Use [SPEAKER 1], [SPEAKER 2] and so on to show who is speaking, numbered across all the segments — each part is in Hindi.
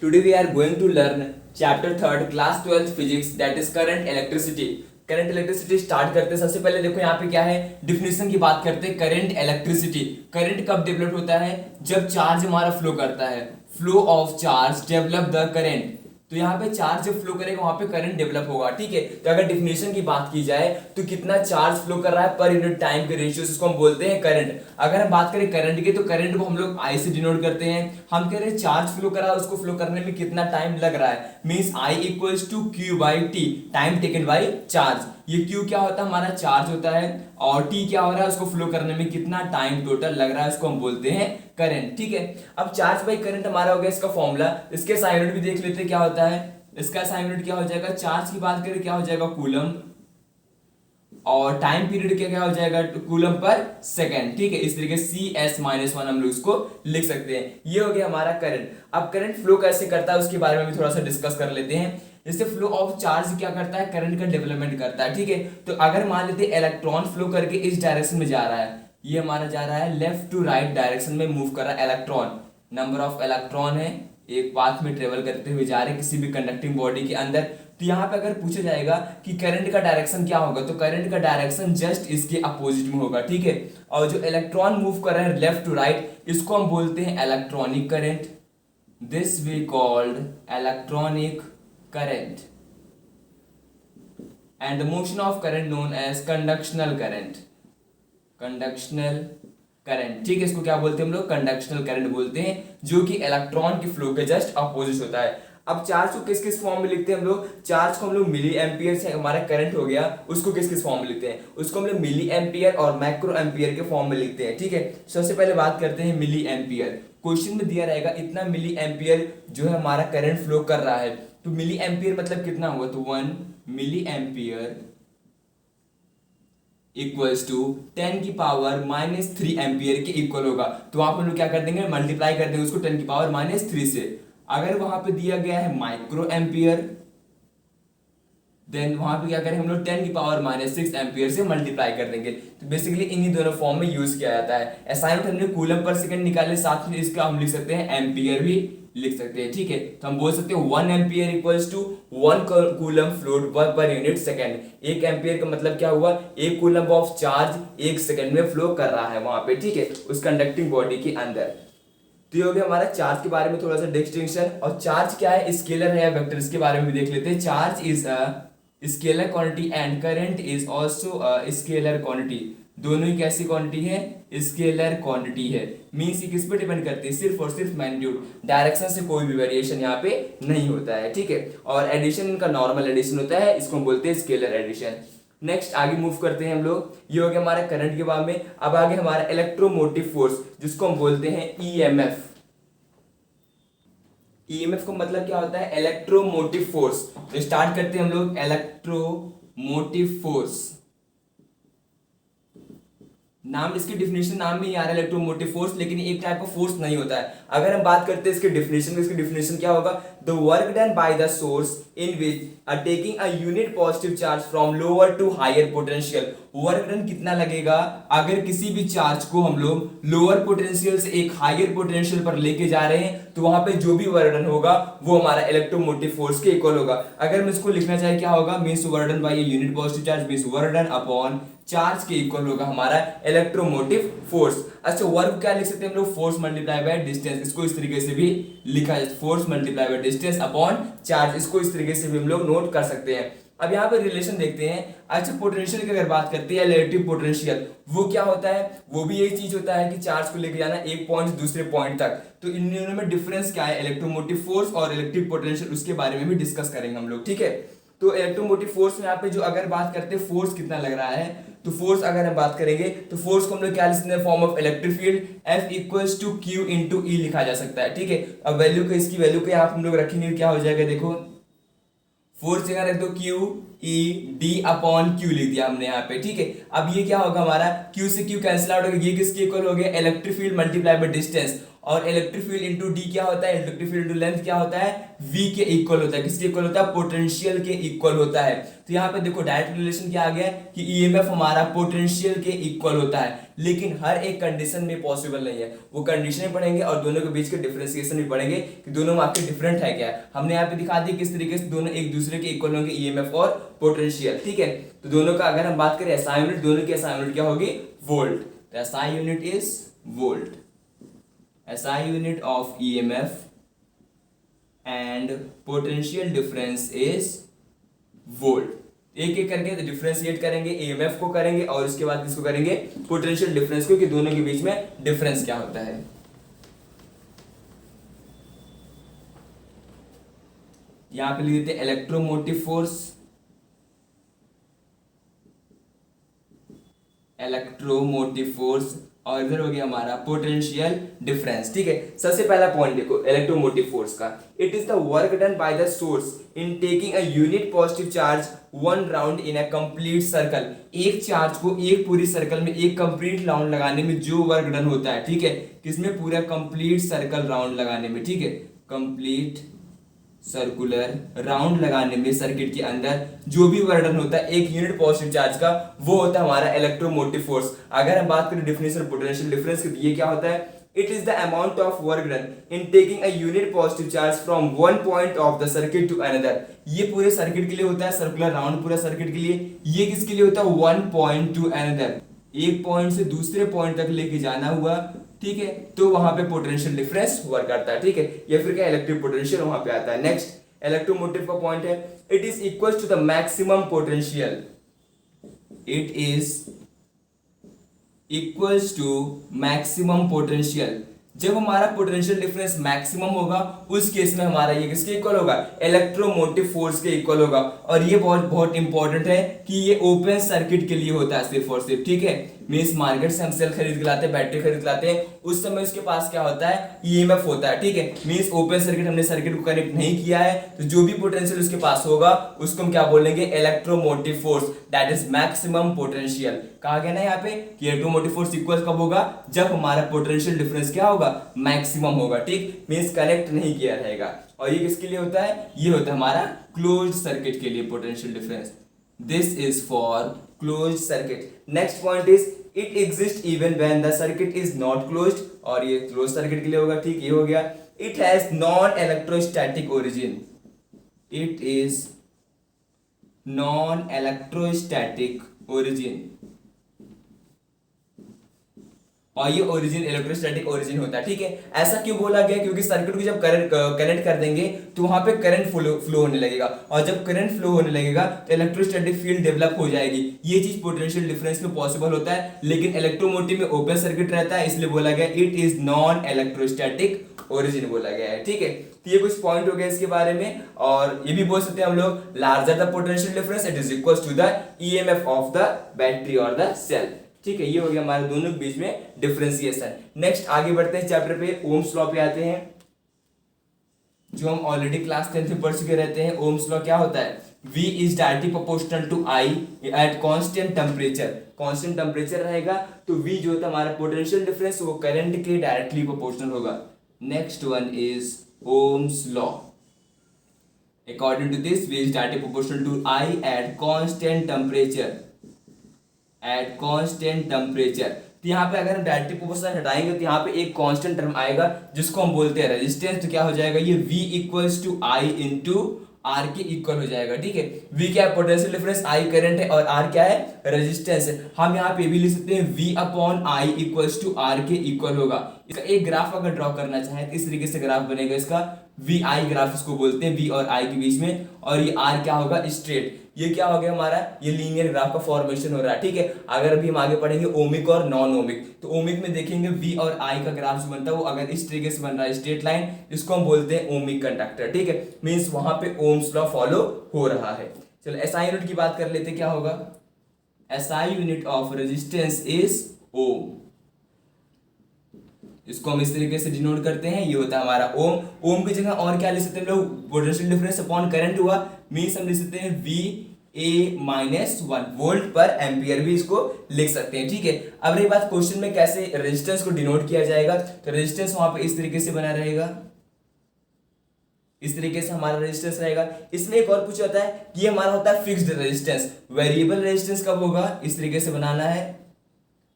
[SPEAKER 1] Today we are going to learn chapter 3rd class 12th physics, that is current electricity. Current electricity start करते हैं। सबसे पहले देखो यहाँ पे क्या है, डिफिनेशन की बात करते हैं। करंट इलेक्ट्रिसिटी, करंट कब डेवलप होता है? जब चार्ज हमारा फ्लो करता है। Flow of charge develop the current. तो यहाँ पे चार्ज जब फ्लो करेगा वहां पे करंट डेवलप होगा। ठीक है, तो अगर डिफिनेशन की बात की जाए तो कितना चार्ज फ्लो कर रहा है पर यूनिट टाइम के रेशियो, इसको हम बोलते हैं करंट। अगर हम बात करें करंट की, तो करंट को हम लोग आई से डिनोट करते हैं। हम कह रहे हैं चार्ज फ्लो कर रहा है, उसको फ्लो करने में कितना टाइम लग रहा है, means I equals to Q by t, time taken by charge. ये क्यू क्या होता है, हमारा चार्ज होता है, और टी क्या हो रहा है, उसको फ्लो करने में कितना टाइम टोटल लग रहा है, उसको हम बोलते हैं करंट। ठीक है, अब चार्ज बाई करंट हमारा हो गया इसका फॉर्मूला। इसके साइन यूनिट भी देख लेते हैं क्या होता है। इसका साइन यूनिट क्या हो जाएगा, चार्ज की बात करें क्या हो जाएगा, कूलम, और टाइम पीरियड क्या हो जाएगा, कूलम पर सेकेंड। ठीक है, इस तरीके CS-1 हम लोग इसको लिख सकते हैं। ये हो गया हमारा करंट। अब करंट फ्लो कैसे करता है उसके बारे में भी थोड़ा सा डिस्कस कर लेते हैं। जैसे फ्लो ऑफ चार्ज क्या करता है, करंट का डेवलपमेंट करता है। ठीक है, तो अगर मान लेते हैं इलेक्ट्रॉन फ्लो करके इस डायरेक्शन में जा रहा है, ये हमारा जा रहा है लेफ्ट टू राइट डायरेक्शन में मूव कर रहा है इलेक्ट्रॉन। नंबर ऑफ इलेक्ट्रॉन है, एक पाथ में ट्रेवल करते हुए जा रहे हैं किसी भी कंडक्टिंग बॉडी के अंदर। तो यहाँ पे अगर पूछा जाएगा कि करंट का डायरेक्शन क्या होगा, तो करंट का डायरेक्शन जस्ट इसके अपोजिट में होगा। ठीक है, और जो इलेक्ट्रॉन मूव कर रहे हैं लेफ्ट टू राइट, इसको हम बोलते हैं electronic current. This we called electronic current, and the motion of current known as conductional current. Conductional current, ठीक है, इसको क्या बोलते हैं हम लोग, कंडक्शनल करंट बोलते हैं, जो कि इलेक्ट्रॉन के फ्लो के जस्ट अपोजिट होता है। अब चार्ज को किस किस फॉर्म में लिखते हैं हम लोग, चार्ज को हम लोग मिली एम्पियर से, हमारा करंट हो गया, उसको किस किस फॉर्म में लिखते हैं, उसको हम लोग मिली एम्पियर और माइक्रो एम्पियर के फॉर्म में लिखते हैं। ठीक है, सबसे पहले बात करते हैं मिली एम्पियर। क्वेश्चन में दिया रहेगा इतना मिली एम्पियर जो है हमारा करंट फ्लो कर रहा है, तो मिली एम्पियर मतलब कितना हुआ, तो 1 milliampere equals to 10⁻³ ampere के इक्वल होगा। तो वहां पर हम लोग क्या कर देंगे, मल्टीप्लाई कर देंगे उसको 10⁻³ से। अगर वहां पे दिया गया है माइक्रो एम्पियर, देन वहां पे क्या करें हम लोग 10⁻⁶ एम्पियर से मल्टीप्लाई कर देंगे। तो बेसिकली इन्हीं दोनों फॉर्म में यूज किया जाता है। असाइनमेंट हमने कूलम पर सेकंड निकाले, साथ में इसका हम लिख सकते हैं एम्पियर भी लिख सकते हैं। ठीक है, तो हम बोल सकते हैं 1 ampere equals to 1 coulomb flowed per unit second. 1 ampere का मतलब क्या हुआ, 1 कूलम ऑफ चार्ज 1 सेकेंड में फ्लो कर रहा है वहां पे। ठीक है, उस कंडक्टिंग बॉडी के अंदर। तो ये हो गया हमारा चार्ज के बारे में थोड़ा सा डिस्टिंक्शन। और चार्ज क्या है, स्केलर है या वेक्टर, इसके बारे में भी देख लेते हैं। Charge is a scalar quantity and current is also a scalar quantity. दोनों ही कैसी क्वांटिटी है, स्केलर क्वांटिटी है। मींस ये किस पे डिपेंड करती है, सिर्फ और सिर्फ मैग्नीट्यूड, डायरेक्शन से कोई भी वेरिएशन यहाँ पे नहीं होता है। ठीक है, और एडिशन इनका नॉर्मल एडिशन होता है, इसको हम बोलते हैं स्केलर एडिशन। नेक्स्ट आगे मूव करते हैं हम लोग। ये हो गया हमारा करंट के बारे में। अब आगे हमारा इलेक्ट्रोमोटिव फोर्स, जिसको हम बोलते हैं ईएमएफ। ईएमएफ का मतलब क्या होता है, इलेक्ट्रोमोटिव फोर्स। तो स्टार्ट करते हैं हम लोग, इलेक्ट्रोमोटिव फोर्स। नाम इसकी डिफिनेशन नाम में ही आ रहा है इलेक्ट्रोमोटिव फोर्स, लेकिन एक टाइप का फोर्स नहीं होता है। अगर हम बात करते हैं इसके डिफिनेशन, इसकी डिफिनेशन क्या होगा, the work done by the source in which taking a unit positive charge from lower to higher potential. Work done कितना लगेगा अगर किसी भी चार्ज को हम लोग लोअर पोटेंशियल से एक हायर पोटेंशियल पर लेके जा रहे हैं, तो वहां पे जो भी वर्क डन होगा वो हमारा इलेक्ट्रोमोटिव फोर्स के इक्वल होगा। अगर हम इसको लिखना चाहे क्या होगा, means work done by unit positive charge means work done upon charge के इक्वल होगा हमारा इलेक्ट्रोमोटिव फोर्स। अच्छा, वर्क क्या लिख सकते हैं हम लोग, फोर्स मल्टीप्लाई बाय डिस्टेंस। इसको इस तरीके से भी लिखा है, force multiply by distance upon charge. इसको इस तरीके से भी हम लोग नोट कर सकते हैं। अब यहाँ पे रिलेशन देखते हैं। अच्छा, पोटेंशियल की अगर बात करते हैं, रिलेटिव पोटेंशियल, वो क्या होता है, वो भी यही चीज होता है कि चार्ज को लेके जाना एक पॉइंट से दूसरे पॉइंट तक। तो इन दोनों में डिफरेंस क्या है, इलेक्ट्रोमोटिव फोर्स और इलेक्ट्रिक पोटेंशियल, उसके बारे में भी डिस्कस करेंगे हम लोग। ठीक है, तो इलेक्ट्रोमोटिव फोर्स में यहाँ पे जो अगर बात करते हैं फोर्स कितना लग रहा है, तो फोर्स अगर हम बात करेंगे तो फोर्स को हम लोग क्या लिखते हैं, form of electric field F equals to Q into E लिखा जा सकता है। ठीक है, अब वैल्यू को, इसकी वैल्यू को यहाँ हम लोग रखेंगे, क्या हो जाएगा, देखो फोर्स जगह रख दो Q E D upon Q लिख दिया हमने यहाँ पे। ठीक है, अब ये क्या होगा हमारा, Q से Q कैंसिल आउट होगा, ये किसके इक्वल हो गया, electric field multiply by distance. और इलेक्ट्रिक फील्ड इंटू डी क्या होता है, इलेक्ट्रिक फील्ड इंटू लेंथ क्या होता है, v के इक्वल होता है। किसके इक्वल होता है, पोटेंशियल के इक्वल होता है। तो यहाँ पे देखो डायरेक्ट रिलेशन क्या आ गया कि ईएमएफ हमारा पोटेंशियल के इक्वल होता है, लेकिन हर एक कंडीशन में पॉसिबल नहीं है। वो कंडीशन भी पढ़ेंगे और दोनों के बीच के डिफरेंशिएशन भी पढ़ेंगे कि दोनों में आपके डिफरेंट है क्या। हमने यहाँ पे दिखा दी किस तरीके से दोनों एक दूसरे के इक्वल होंगे, ईएमएफ और पोटेंशियल। ठीक है, तो दोनों का अगर हम बात करें एसआई यूनिट, दोनों की एसआई यूनिट क्या होगी, वोल्ट। तो SI unit is volt. SI unit of EMF and potential difference is volt। एक एक करके डिफरेंशिएट करेंगे, EMF को करेंगे और उसके बाद किसको करेंगे, पोटेंशियल डिफरेंस को, कि दोनों के बीच में डिफरेंस क्या होता है। यहां पे लिख देते हैं इलेक्ट्रोमोटिव फोर्स, इलेक्ट्रोमोटिव फोर्स, और इधर हो गया हमारा पोटेंशियल डिफरेंस। ठीक है, सबसे पहला पॉइंट देखो इलेक्ट्रोमोटिव फोर्स का, it is the work done by the source in taking a unit positive charge one round in a complete circle. एक चार्ज को एक पूरी सर्कल में एक कंप्लीट राउंड लगाने में जो वर्क डन होता है, ठीक है, किसमें, पूरा कंप्लीट सर्कल राउंड लगाने में। ठीक है, कंप्लीट सर्कुलर राउंड लगाने में सर्किट के अंदर जो भी वर्क डन होता है एक यूनिट पॉजिटिव चार्ज का, वो होता है हमारा इलेक्ट्रोमोटिव फोर्स। अगर हम बात करें डेफिनेशन पोटेंशियल डिफरेंस की, ये क्या होता है, it is the amount of work done in taking a unit positive charge from one point of the circuit to another. ये पूरे सर्किट के लिए होता है, सर्कुलर राउंड पूरा सर्किट के लिए। ये किसके लिए होता है, वन पॉइंट टू अनदर, एक पॉइंट से दूसरे पॉइंट तक लेके जाना हुआ। ठीक है, तो वहां पे पोटेंशियल डिफरेंस वर्क करता है। ठीक है, या फिर क्या इलेक्ट्रिक पोटेंशियल वहां पे आता है। नेक्स्ट इलेक्ट्रोमोटिव का पॉइंट है, it is equal to the maximum potential, it is equals to maximum potential. जब हमारा पोटेंशियल डिफरेंस मैक्सिमम होगा उस केस में हमारा ये किसके इक्वल होगा, इलेक्ट्रोमोटिव फोर्स के इक्वल होगा। और ये बहुत बहुत इंपॉर्टेंट है कि ये ओपन सर्किट के लिए होता है सिर्फ और सिर्फ। ठीक है, मींस मार्केट से हम सेल खरीद के लाते हैं, बैटरी खरीद के लाते हैं, उस समय उसके पास क्या होता है, ईएमएफ होता है। ठीक है, मींस ओपन सर्किट, हमने सर्किट को कनेक्ट नहीं किया है, तो जो भी पोटेंशियल उसके पास होगा उसको हम क्या बोलेंगे, electromotive force, that is maximum potential. कहा गया ना यहाँ पे कि इलेक्ट्रोमोटिव फोर्स इक्वल कब होगा, जब हमारा पोटेंशियल डिफरेंस क्या होगा, मैक्सिमम होगा। ठीक, मींस कनेक्ट नहीं किया रहेगा। और ये किसके लिए होता है, ये होता है हमारा क्लोज्ड सर्किट के लिए potential difference. This is for closed circuit. Next point is it exist even when the circuit is not closed, और ये क्लोज सर्किट के लिए होगा। ठीक, ये हो गया। It has non electrostatic origin, it is non electrostatic origin, और ये ओरिजिन इलेक्ट्रोस्टैटिक ओरिजिन होता है। ठीक है, ऐसा क्यों बोला गया, क्योंकि सर्किट को जब कनेक्ट कर देंगे तो वहां पे करंट फ्लो होने लगेगा, और जब करंट फ्लो होने लगेगा तो इलेक्ट्रोस्टैटिक फील्ड डेवलप हो जाएगी। ये चीज पोटेंशियल डिफरेंस में पॉसिबल होता है, लेकिन इलेक्ट्रोमोटिव में ओपन सर्किट रहता है, इसलिए बोला गया it is non electrostatic origin बोला गया है। ठीक है, तो ये कुछ पॉइंट हो गए इसके बारे में। और ये भी बोल सकते हैं हम लोग, larger the potential difference it is equal to the EMF of the battery और द सेल। ठीक है, ये हो गया हमारे दोनों के बीच में डिफरेंशिएशन। नेक्स्ट आगे बढ़ते हैं चैप्टर पे, ओम्स लॉ पे आते हैं, जो हम ऑलरेडी क्लास 10th में पढ़ चुके रहते हैं। ओम्स लॉ क्या होता है, V is directly proportional to I at constant temperature. Constant temperature रहेगा तो V जो होता है हमारा पोटेंशियल डिफरेंस, वो करंट के डायरेक्टली प्रोपोर्शनल होगा। Next one is Ohm's law. According to this V is directly proportional to I at constant temperature, at constant temperature. तो यहाँ पे अगर हम डायरेक्टली प्रोपोर्शनल हटाएंगे तो यहाँ पे एक कांस्टेंट टर्म आएगा जिसको हम बोलते हैं रेजिस्टेंस। तो क्या हो जाएगा, ये V equals to I into R के इक्वल हो जाएगा। ठीक है, V क्या है, पोटेंशियल डिफरेंस, I करंट है, और R क्या है, रेजिस्टेंस है। हम यहाँ पे भी लिख सकते हैं V upon I equals to R के इक्वल होगा। इसका एक ग्राफ अगर ड्रॉ करना चाहें तो इस तरीके से ग्राफ बनेगा इसका, VI ग्राफ इसको बोलते हैं, V और I के बीच में, और ये R क्या होगा, स्ट्रेट। ये क्या हो गया हमारा, ये लीनियर ग्राफ का फॉर्मेशन हो रहा है। ठीक है, अगर अभी हम आगे पढ़ेंगे ओमिक और नॉन ओमिक, तो ओमिक में देखेंगे V और I का ग्राफ जो बनता है वो अगर इस तरीके से बन रहा है, स्ट्रेट लाइन, इसको हम बोलते हैं ओमिक कंडक्टर। ठीक है, मींस वहां पे ओम्स लॉ फॉलो हो रहा है। चलो एसआई यूनिट की बात कर लेते, क्या होगा, SI unit of resistance is ohm. इसको हम इस तरीके से डिनोट करते हैं, ये होता है हमारा ओम। ओम की जगह और क्या लिख सकते हैं हम लोग, पोटेंशियल डिफरेंस अपॉन करंट हुआ, मींस हम लिख सकते हैं V A-1 वोल्ट पर एम्पियर भी इसको लिख सकते हैं। ठीक है, अब रही बात क्वेश्चन में कैसे रेजिस्टेंस को डिनोट किया जाएगा, तो रेजिस्टेंस वहां पे इस तरीके से बना रहेगा, इस तरीके से हमारा रेजिस्टेंस रहेगा। इसमें एक और पूछा जाता है कि ये हमारा होता है फिक्स्ड रेजिस्टेंस, वेरिएबल रेजिस्टेंस कब होगा, इस तरीके से बनाना है।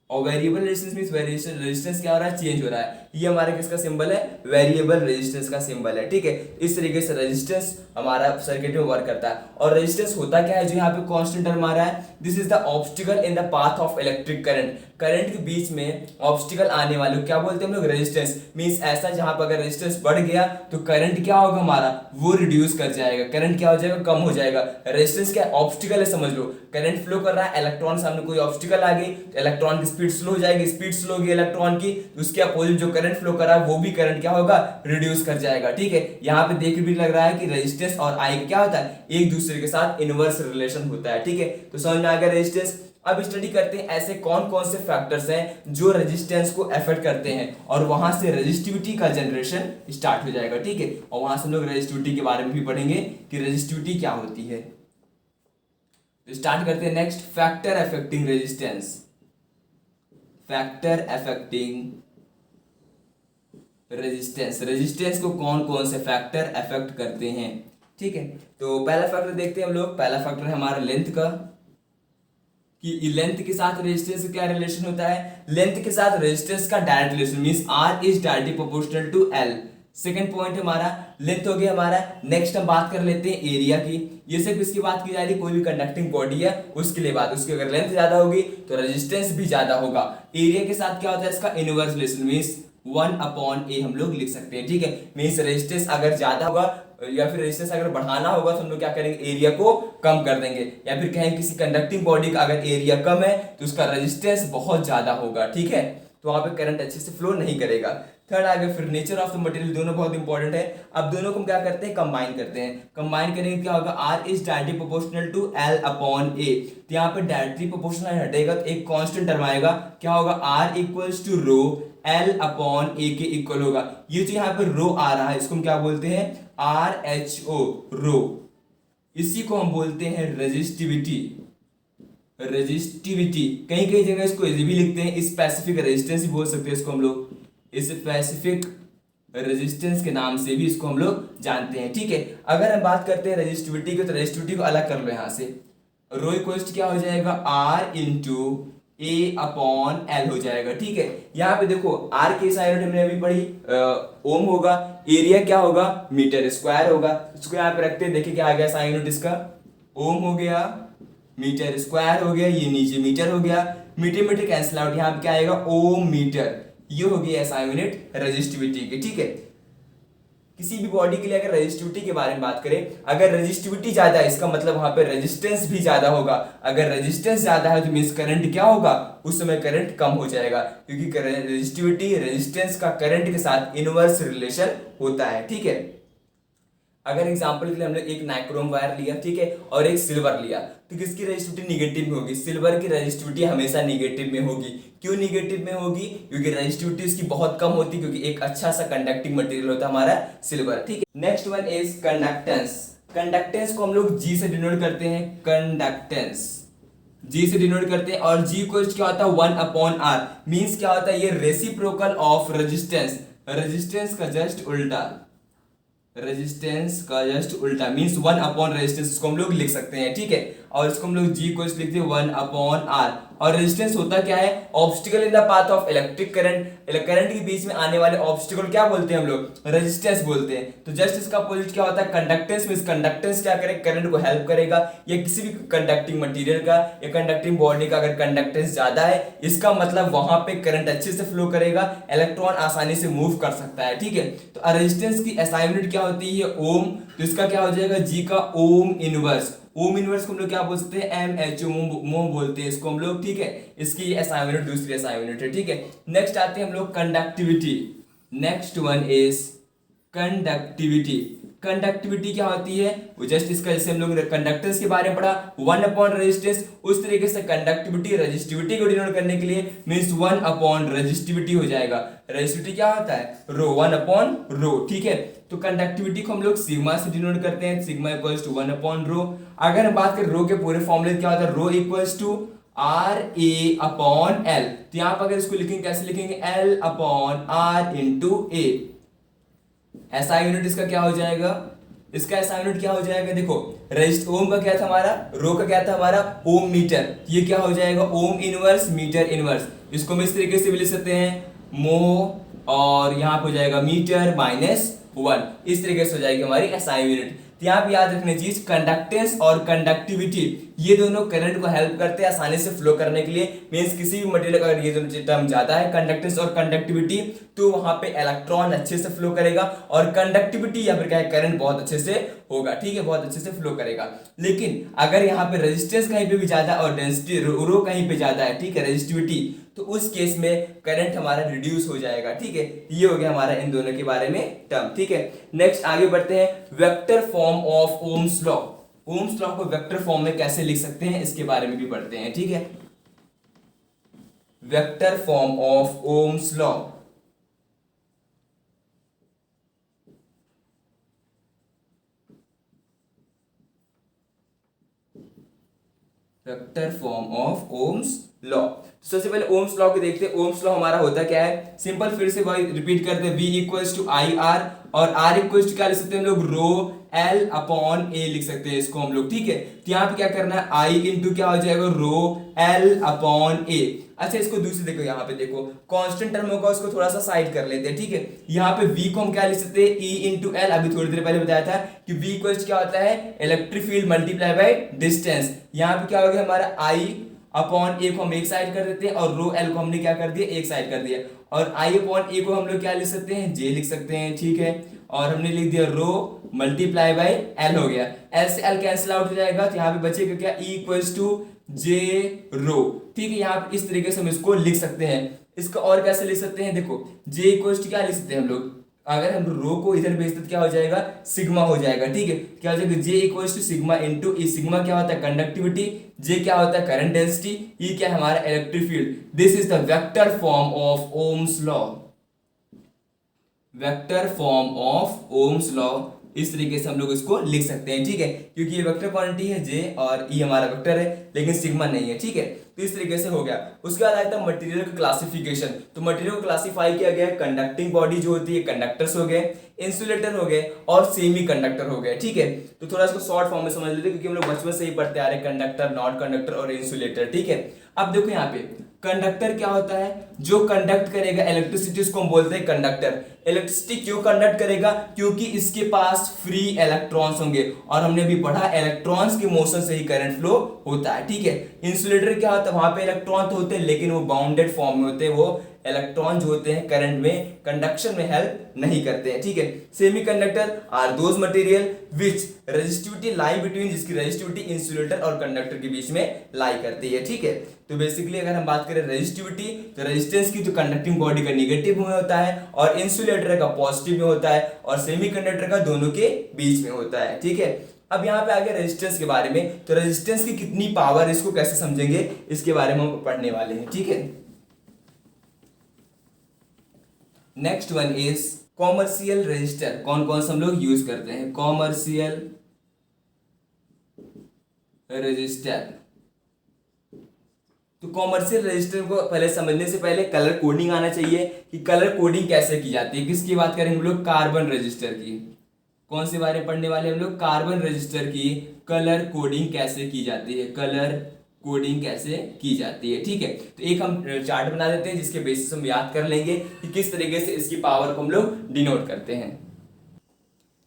[SPEAKER 1] और वेरिएबल रेजिस्टेंस मींस रेजिस्टेंस क्या हो रहा है, चेंज हो रहा है। ये हमारा किसका सिंबल है, वेरिएबल रेजिस्टेंस का सिंबल है। ठीक है, इस तरीके से रेजिस्टेंस हमारा सर्किट में वर्क करता है। और रेजिस्टेंस होता क्या है, जो यहाँ पे कांस्टेंट टर्म आ रहा है, this is the obstacle in the path of electric current. Current के बीच में ऑब्स्टिकल आने वाले क्या बोलते हैं हम लोग, रेजिस्टेंस। मींस ऐसा जहां पर अगर रेजिस्टेंस बढ़ गया तो करंट क्या होगा हमारा, वो रिड्यूस कर जाएगा, करंट क्या हो जाएगा, कम हो जाएगा। रेजिस्टेंस क्या ऑब्स्टिकल है, समझ लो। करंट फ्लो कर रहा है, इलेक्ट्रॉन सामने कोई ऑब्स्टिकल आ गई तो इलेक्ट्रॉन की स्पीड स्लो हो जाएगी, स्पीड स्लो होगी इलेक्ट्रॉन की, तो उसके अपोजिट जो करंट फ्लो कर रहा है वो भी करंट क्या होगा, रिड्यूस कर जाएगा। ठीक है, यहाँ पे देख भी लग रहा है कि रेजिस्टेंस और आई क्या होता है, एक दूसरे के साथ इनवर्स रिलेशन होता है। ठीक है, तो समझ में आ गया रेजिस्टेंस। अब स्टडी करते हैं ऐसे कौन कौन से फैक्टर्स हैं जो रेजिस्टेंस को अफेक्ट करते हैं, और वहां से रेजिस्टिविटी का जनरेशन स्टार्ट हो जाएगा। ठीक है, और वहां से हम लोग रेजिस्टिविटी के बारे में भी पढ़ेंगे कि रेजिस्टिविटी क्या होती है। तो स्टार्ट करते हैं next, factor affecting resistance. Factor affecting resistance, resistance को कौन कौन से फैक्टर अफेक्ट करते हैं। ठीक है, तो पहला फैक्टर देखते हैं हम लोग। पहला फैक्टर है हमारा लेंथ का, कि लेंथ के साथ रेजिस्टेंस का क्या रिलेशन होता है, लेंथ के साथ रेजिस्टेंस का direct relation means R is directly proportional to L। Second point हमारा लेंथ हो गया हमारा। नेक्स्ट हम बात कर लेते हैं एरिया की। ये सिर्फ इसकी बात की जा रही है, कोई भी कंडक्टिंग बॉडी है उसके लिए बात, उसकी अगर लेंथ ज्यादा होगी तो रेजिस्टेंस भी ज्यादा होगा। एरिया के साथ क्या होता है, इसका इनवर्स रिलेशन मींस 1/A हम लोग लिख सकते हैं। ठीक है, मींस रेजिस्टेंस अगर ज्यादा होगा या फिर रेजिस्टेंस अगर बढ़ाना होगा तो हम लोग क्या करेंगे, एरिया को कम कर देंगे। या फिर कहें किसी कंडक्टिंग बॉडी का अगर एरिया कम है तो उसका रेजिस्टेंस बहुत ज्यादा होगा। ठीक है, तो वहां पे करंट अच्छे से फ्लो नहीं करेगा। थर्ड आ गया फिर नेचर ऑफ द मटेरियल, दोनों बहुत इंपॉर्टेंट है। अब दोनों को हम क्या करते हैं, कंबाइन करते हैं। कंबाइन करेंगे क्या होगा, R is directly proportional to L/A। तो यहाँ पे डायरेक्टली प्रोपोर्शनल हटेगा तो एक कांस्टेंट टर्म आएगा, क्या होगा, R equals to row L/A के इक्वल होगा। ये जो यहाँ पे रो आ रहा है इसको हम क्या बोलते हैं, RHO, रो। इसी को हम बोलते हैं रेजिस्टिविटी। रेजिस्टिविटी कहीं कहीं जगह इसको भी लिखते हैं स्पेसिफिक रेजिस्टेंस भी बोल सकते हैं इसको हम लोग, स्पेसिफिक रेजिस्टेंस के नाम से भी इसको हम लोग जानते हैं। ठीक है, अगर हम बात करते हैं रेजिस्टिविटी की तो रेजिस्टिविटी को अलग कर लो यहाँ से। रो इक्वल्स क्या हो जाएगा, R इंटू A/L हो जाएगा। ठीक है, यहाँ पे देखो R की SI यूनिट हमने अभी पढ़ी ओम होगा, एरिया क्या होगा, मीटर स्क्वायर होगा। इसको यहाँ पे रखते हैं, देखिए क्या आ गया SI यूनिट इसका, ओम हो गया, मीटर स्क्वायर हो गया, ये नीचे मीटर हो गया, मीटर मीटर कैंसिल आउट, यहाँ पे क्या आएगा, ओम मीटर। ये हो गई SI यूनिट रेजिस्टिविटी की। ठीक है, किसी भी बॉडी के लिए अगर रेजिस्टिविटी के बारे में बात करें, अगर रेजिस्टिविटी ज्यादा है इसका मतलब वहां पे रेजिस्टेंस भी ज्यादा होगा। अगर रेजिस्टेंस ज्यादा है तो मींस करंट क्या होगा, उस समय करंट कम हो जाएगा, क्योंकि रेजिस्टिविटी रेजिस्टेंस का करंट के साथ इनवर्स रिलेशन होता है। ठीक है, अगर एग्जांपल के लिए हमने एक नाइक्रोम वायर लिया, ठीक है, और एक सिल्वर लिया, तो किसकी रेजिस्टिविटी निगेटिव में होगी, सिल्वर की रेजिस्टिविटी हमेशा निगेटिव में होगी। क्यों निगेटिव में होगी, क्योंकि रेजिस्टिविटी इसकी बहुत कम होती है, क्योंकि एक अच्छा सा कंडक्टिंग मटेरियल होता है हमारा सिल्वर। ठीक है, next one is conductance. Conductance को हम लोग G से डिनोट करते हैं, कंडक्टेंस G से डिनोट करते हैं। और G को क्या होता है, 1/R मींस क्या होता है, ये रेसिप्रोकल ऑफ रेजिस्टेंस, रेजिस्टेंस का जस्ट उल्टा, रेजिस्टेंस का जस्ट उल्टा मींस 1 रेजिस्टेंस, इसको हम लोग लिख सकते हैं। ठीक है, और इसको हम लोग G को लिखते हैं 1/R। और रेजिस्टेंस होता क्या है, obstacle in the path of electric current, current के बीच में आने वाले ऑब्स्टिकल क्या बोलते हैं हम लोग, रेजिस्टेंस बोलते हैं। तो जस्ट इसका अपोजिट क्या होता है, कंडक्टेंस मींस कंडक्टेंस क्या करेगा, करंट को हेल्प करेगा। या किसी भी कंडक्टिंग मटेरियल का या कंडक्टिंग बॉडी का अगर कंडक्टेंस ज्यादा है, इसका मतलब वहां पे करंट अच्छे से फ्लो करेगा, इलेक्ट्रॉन आसानी से मूव कर सकता है। ठीक है, तो रेजिस्टेंस की SI यूनिट क्या होती है, ओम। तो इसका क्या हो जाएगा, G का ओम इनवर्स। ओम इनवर्स को हम लोग क्या बोलते हैं, MHO, मोम बोलते हैं इसको हम लोग। ठीक है, इसकी SI यूनिट दूसरी SI यूनिट है। ठीक है, नेक्स्ट आते हैं हम लोग conductivity. Next one is conductivity. Conductivity क्या होती है, वो जस्ट इसका जैसे हम लोग कंडक्टेंस के बारे में पढ़ा 1 अपॉन रेजिस्टेंस, उस तरीके से कंडक्टिविटी रेजिस्टिविटी को डिनोट करने के लिए मींस 1 अपॉन रेजिस्टिविटी हो जाएगा। रेजिस्टिविटी क्या होता है, रो, 1 अपॉन रो, ठीक है। तो कंडक्टिविटी को हम लोग सिग्मा से डिनोट करते हैं, sigma equals to 1 upon rho. अगर हम बात करें रो के पूरे फॉर्मूले क्या होता है, rho equals to R A upon L. तो यहां पर अगर इसको लिखेंगे कैसे लिखेंगे, L upon R into A. ऐसा यूनिट इसका क्या हो जाएगा, इसका ऐसा यूनिट क्या हो जाएगा, देखो रेजिस्ट ओम का क्या था हमारा, रो का क्या था हमारा ओम मीटर, ये क्या हो जाएगा ओम इनवर्स मीटर इनवर्स। इसको हम इस तरीके से भी लिख सकते हैं मो, और यहां पे हो जाएगा मीटर माइनस 1, इस तरीके से हो जाएगी हमारी एसआई यूनिट। तो यहाँ पे याद रखने चीज कंडक्टेंस और कंडक्टिविटी ये दोनों करंट को हेल्प करते हैं आसानी से फ्लो करने के लिए। मींस किसी भी मटेरियल का अगर ये दोनों टर्म ज्यादा है कंडक्टेंस और कंडक्टिविटी, तो वहां पे इलेक्ट्रॉन अच्छे से फ्लो करेगा, और कंडक्टिविटी या फिर क्या है करंट बहुत अच्छे से होगा, ठीक है, बहुत अच्छे से फ्लो करेगा। लेकिन अगर यहाँ पे रेजिस्टेंस कहीं पे भी ज्यादा और डेंसिटी रो कहीं पे ज्यादा है, ठीक है, रेजिस्टिविटी, तो उस केस में करंट हमारा रिड्यूस हो जाएगा, ठीक है। ये हो गया हमारा इन दोनों के बारे में टर्म, ठीक है। नेक्स्ट आगे बढ़ते हैं, vector form of ohms law. Ohm's law को वेक्टर फॉर्म में कैसे लिख सकते हैं इसके बारे में भी पढ़ते हैं, ठीक है। Vector form of Ohm's law, vector form of Ohm's law. सबसे पहले ओम्स लॉ को देखते हैं। ओम्स लॉ हमारा होता क्या है, सिंपल, फिर से भाई रिपीट करते हैं, V equals to I R, और R इक्वल्स टू क्या लिख सकते हैं हम लोग, रो L अपॉन A लिख सकते हैं इसको हम लोग, ठीक है। तो यहाँ पे क्या करना है, I इंटू क्या हो जाएगा, रो L अपॉन A। अच्छा इसको दूसरी देखो, यहाँ पे देखो कांस्टेंट टर्म होगा उसको थोड़ा सा साइड कर लेते हैं, ठीक है। यहाँ पे V को हम क्या लिख सकते हैं, E इंटू एल, अभी थोड़ी देर पहले बताया था कि V इक्वल्स क्या होता है, electric field multiply by distance. यहाँ पे क्या हो गया हमारा I अपॉन ए को हम एक साइड कर देते हैं, और रो एल को हमने क्या कर दिया, एक साइड कर दिया, और आई अपॉन ए को हम लोग क्या लिख सकते हैं, जे लिख सकते हैं, ठीक है। और हमने लिख दिया रो मल्टीप्लाई बाय एल हो गया, एल से एल कैंसिल आउट हो जाएगा, तो यहाँ पे बचेगा क्या, ई इक्वल्स टू जे रो, ठीक है। यहाँ पे इस तरीके से हम इसको लिख सकते हैं। इसका और कैसे लिख सकते हैं, देखो जे इक्वल्स टू क्या लिख सकते हैं हम लोग, अगर हम रो को इधर भेजते तो क्या हो जाएगा, सिग्मा हो जाएगा, ठीक है। क्या हो जाएगा, J equals to sigma into E. Sigma क्या होता है, कंडक्टिविटी, जे क्या होता है, करंट डेंसिटी, ई क्या है हमारा electric field. This is the vector form of Ohm's law, vector form of Ohm's law, इस तरीके से हम लोग इसको लिख सकते हैं, ठीक है। क्योंकि ये वेक्टर क्वांटिटी है जे, और ई हमारा वेक्टर है लेकिन सिग्मा नहीं है, ठीक है। तो इस तरीके से हो गया। उसके बाद आता है मटेरियल का क्लासिफिकेशन। तो मटेरियल को क्लासिफाई किया गया, कंडक्टिंग बॉडी जो होती है, कंडक्टर्स हो गए, इंसुलेटर हो गए, और सेमी कंडक्टर हो गए, ठीक है। तो थोड़ा इसको शॉर्ट फॉर्म में समझ लेते हैं, क्योंकि हम लोग बचपन से ही पढ़ते आ रहे हैं कंडक्टर, नॉट कंडक्टर और इंसुलेटर, ठीक है। अब देखो यहाँ पे कंडक्टर क्या होता है, जो कंडक्ट करेगा इलेक्ट्रिसिटी, उसको हम बोलते हैं कंडक्टर। इलेक्ट्रिसिटी क्यों कंडक्ट करेगा, क्योंकि इसके पास फ्री इलेक्ट्रॉन्स होंगे, और हमने अभी पढ़ा इलेक्ट्रॉन्स के मोशन से ही करंट फ्लो होता है, ठीक है। इंसुलेटर क्या होता है, वहां पे इलेक्ट्रॉन तो होते हैं लेकिन वो बाउंडेड फॉर्म में होते हैं, वो इलेक्ट्रॉन जो होते हैं करंट में कंडक्शन में हेल्प नहीं करते हैं, ठीक है। Semiconductor are those material which resistivity lie between, जिसकी रेजिस्टिविटी इंसुलेटर और कंडक्टर के बीच में लाई करती है, ठीक है। तो बेसिकली अगर हम बात करें रेजिस्टिविटी, तो रेजिस्टेंस की तो कंडक्टिंग बॉडी का नेगेटिव में होता है, और इंसुलेटर का पॉजिटिव में होता है, और सेमी कंडक्टर का दोनों के बीच में होता है, ठीक है। अब यहाँ पे आ गया रेजिस्टेंस के बारे में। तो रेजिस्टेंस की कितनी पावर, इसको कैसे समझेंगे, इसके बारे में हम पढ़ने वाले हैं, ठीक है। Next one is commercial register. कौन कौन से हम लोग यूज करते हैं, कॉमर्शियल रजिस्टर। तो कॉमर्शियल रजिस्टर को पहले समझने से पहले कलर कोडिंग आना चाहिए, कि कलर कोडिंग कैसे की जाती है। किसकी बात करें हम लोग, कार्बन रजिस्टर की। कौन से बारे में पढ़ने वाले हम लोग, कार्बन रजिस्टर की कलर कोडिंग कैसे की जाती है, कलर कोडिंग कैसे की जाती है, ठीक है। तो एक हम चार्ट बना देते हैं जिसके बेसिस हम याद कर लेंगे कि किस तरीके से इसकी पावर को हम लोग डिनोट करते हैं।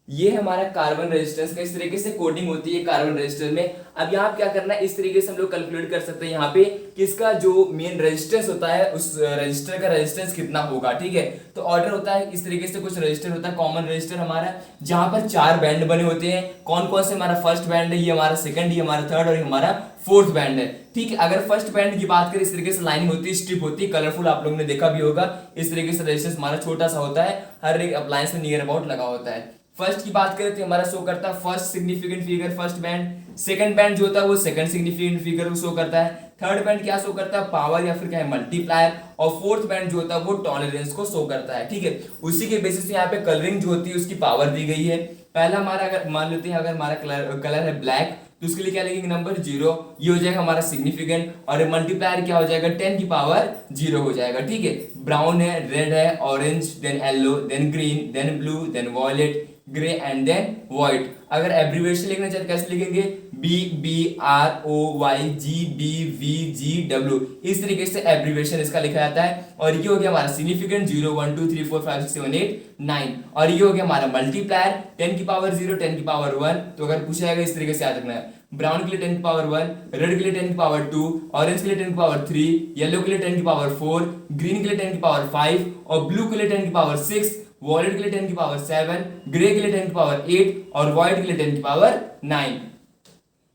[SPEAKER 1] ये हमारा कार्बन रेजिस्टेंस का इस तरीके से कोडिंग होती है कार्बन रेजिस्टर में। अब यहाँ क्या करना है, इस तरीके से हम लोग कैलकुलेट कर सकते हैं यहाँ पे कि इसका जो मेन रेजिस्टेंस होता है उस रजिस्टर का रेजिस्टेंस कितना होगा, ठीक है। तो ऑर्डर होता है इस तरीके से, कुछ रजिस्टर होता है कॉमन रजिस्टर हमारा, जहां पर 4 बैंड बने होते हैं। कौन कौन से, हमारा फर्स्ट बैंड है, ये हमारा सेकंड, ये हमारा थर्ड, और ये हमारा फोर्थ बैंड है, ठीक है। अगर फर्स्ट बैंड की बात करें, इस तरीके से लाइनिंग होती है, स्ट्रिप होती है, कलरफुल, आप लोगों ने देखा भी होगा। इस तरीके से रेजिस्टेंस हमारा छोटा सा होता है, हर एक अप्लायंस में नियर अबाउट लगा होता है। फर्स्ट की बात करें तो हमारा शो करता है first significant figure, first band. Second band जो होता है वो सेकंड सिग्निफिकेंट फिगर को शो करता है। थर्ड बैंड क्या शो करता है, पावर या फिर क्या है, मल्टीप्लायर। और फोर्थ बैंड जो होता है वो टॉलरेंस को शो करता है, ठीक है। उसी के बेसिस से यहाँ पे कलरिंग जो होती है उसकी पावर दी गई है। पहला हमारा, अगर मान लेते हैं अगर हमारा कलर है ब्लैक, तो उसके लिए क्या लिखेंगे, नंबर 0, ये हो जाएगा हमारा सिग्निफिकेंट। और मल्टीप्लायर क्या हो जाएगा, 10 की पावर 0 हो जाएगा, ठीक है। ब्राउन है, रेड है, orange, then yellow, then green, then blue, then violet, grey and then white. अगर एब्रीविएशन लिखना चाहते कैसे लिखेंगे, BBROYGBVGW, इस तरीके से एब्रीविएशन इसका लिखा जाता है। और ये हो गया हमारा सिग्निफिकेंट 0 1 2 3 4 5 6 7 8 9। और ये हो गया हमारा मल्टीप्लायर 10 की पावर 0 10 की पावर 1। तो अगर पूछा जाएगा इस तरीके से याद रखना है, ब्राउन के लिए 10 की पावर 1, रेड के लिए 10 की पावर 2, ऑरेंज के लिए 10 की पावर 3, येलो के लिए 10 की पावर 4, ग्रीन के लिए 10 की पावर 5 और ब्लू के लिए 10 की पावर 6, वॉयलेट के लिए 10 की पावर 7, ग्रे के लिए 10 की पावर 8 और व्हाइट के लिए 10 की पावर 9।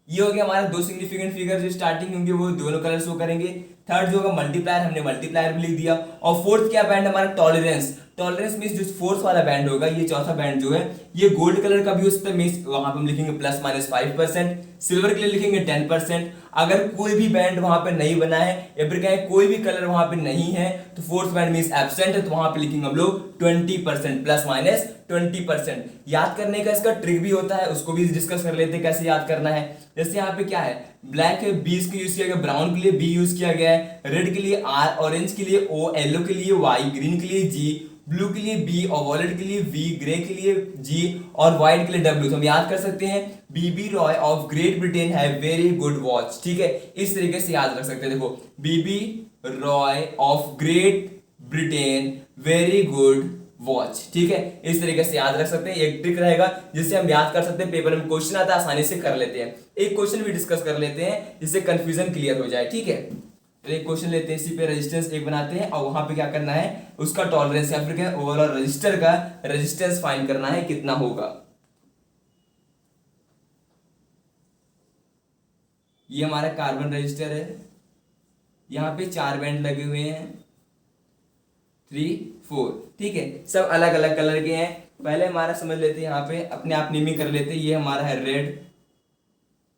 [SPEAKER 1] ये हो गया हमारा दो सिग्निफिकेंट फिगर जो स्टार्टिंग होंगे वो दोनों कलर शो करेंगे। थर्ड जो होगा मल्टीप्लायर, हमने मल्टीप्लायर भी लिख दिया। और फोर्थ क्या बैंड हमारा, टॉलरेंस। टॉलरेंस मींस जो फोर्थ वाला बैंड होगा, ये चौथा बैंड जो है ये गोल्ड कलर का भी हो सकता है, मींस वहां पे हम लिखेंगे ±5%। सिल्वर के लिए लिखेंगे 10%। अगर कोई भी बैंड वहां पे नहीं बना है या फिर कहें कोई भी कलर वहां पे नहीं है तो फोर्थ बैंड मींस एब्सेंट है, तो वहां पे लिखेंगे हम लोग 20%, ±20%। याद करने का इसका ट्रिक भी होता है, उसको भी डिस्कस कर लेते हैं कैसे याद करना है। जैसे यहाँ पे क्या है, ब्लैक है, बी इसको यूज किया गया, ब्राउन के लिए बी यूज किया गया है, रेड के लिए आर, ऑरेंज के लिए ओ, येलो के लिए वाई, ग्रीन के लिए जी, ब्लू के लिए बी और वॉयलेट के लिए वी, ग्रे के लिए जी और व्हाइट के लिए डब्ल्यू। तो हम याद कर सकते हैं BB Roy of Great Britain have very good watch, ठीक है। इस तरीके से याद रख सकते हैं, देखो BB Roy of Great Britain very good watch, ठीक है। इस तरीके से याद रख सकते हैं, एक ट्रिक रहेगा जिससे हम याद कर सकते हैं, पेपर में क्वेश्चन आता है आसानी से कर लेते हैं। एक क्वेश्चन भी डिस्कस कर लेते हैं जिससे कंफ्यूजन क्लियर हो जाए, ठीक है। तो एक क्वेश्चन लेते हैं, इसी पे रेजिस्टेंस एक बनाते हैं और वहां पे क्या करना है, उसका टॉलरेंस या फिर क्या ओवरऑल रजिस्टर का रेजिस्टेंस फाइंड करना है कितना होगा। ये हमारा कार्बन रजिस्टर है, यहाँ पे 4 बैंड लगे हुए हैं, 3 4, ठीक है। सब अलग अलग कलर के हैं। पहले हमारा समझ लेते हैं, यहाँ पे अपने आप नेमिंग कर लेते हैं। ये हमारा है रेड,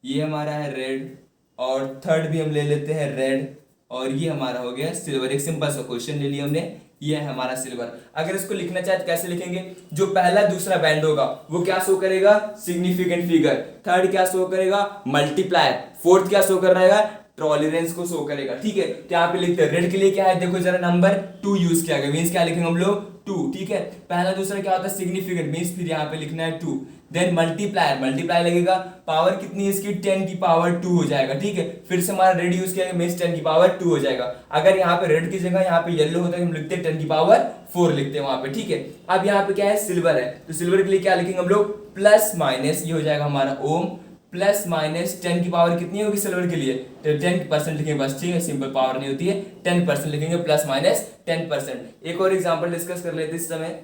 [SPEAKER 1] ये हमारा है रेड और थर्ड भी हम ले लेते हैं रेड और ये हमारा हो गया सिल्वर। एक सिंपल सा क्वेश्चन ले लिया हमने, ये है हमारा सिल्वर। अगर इसको लिखना चाहे तो कैसे लिखेंगे, जो पहला दूसरा बैंड होगा वो क्या शो करेगा, सिग्निफिकेंट फिगर। थर्ड क्या शो करेगा, मल्टीप्लायर। फोर्थ क्या शो कर रहेगा, टॉलरेंस को शो करेगा, ठीक है। तो यहाँ पे लिखते हैं रेड के लिए क्या है, देखो जरा नंबर 2 यूज किया गया, मींस क्या लिखेंगे हम लोग 2, ठीक है। पहला दूसरा क्या होता है, सिग्निफिकेंट, मींस फिर यहाँ पे लिखना है 2। देन मल्टीप्लायर, मल्टीप्लाई लगेगा, पावर कितनी है इसकी, 10 की पावर 2 हो जाएगा, ठीक है। फिर से हमारा रेड यूज किया गया, मींस 10 की पावर 2 हो जाएगा। अगर यहाँ पे रेड की जगह यहाँ पे येलो होता है, हम लिखते हैं 10 की पावर 4 लिखते हैं वहां पे, ठीक है। अब यहाँ पे क्या है, सिल्वर है, तो सिल्वर के लिए क्या लिखेंगे हम लोग, प्लस माइनस, ये हो जाएगा हमारा ओम, प्लस माइनस 10 की पावर कितनी होगी सिल्वर के लिए, तो 10% लिखेंगे बस, ठीक है। सिंपल पावर नहीं होती है, 10% लिखेंगे, प्लस माइनस 10%। एक और एग्जांपल डिस्कस कर लेते हैं इस समय।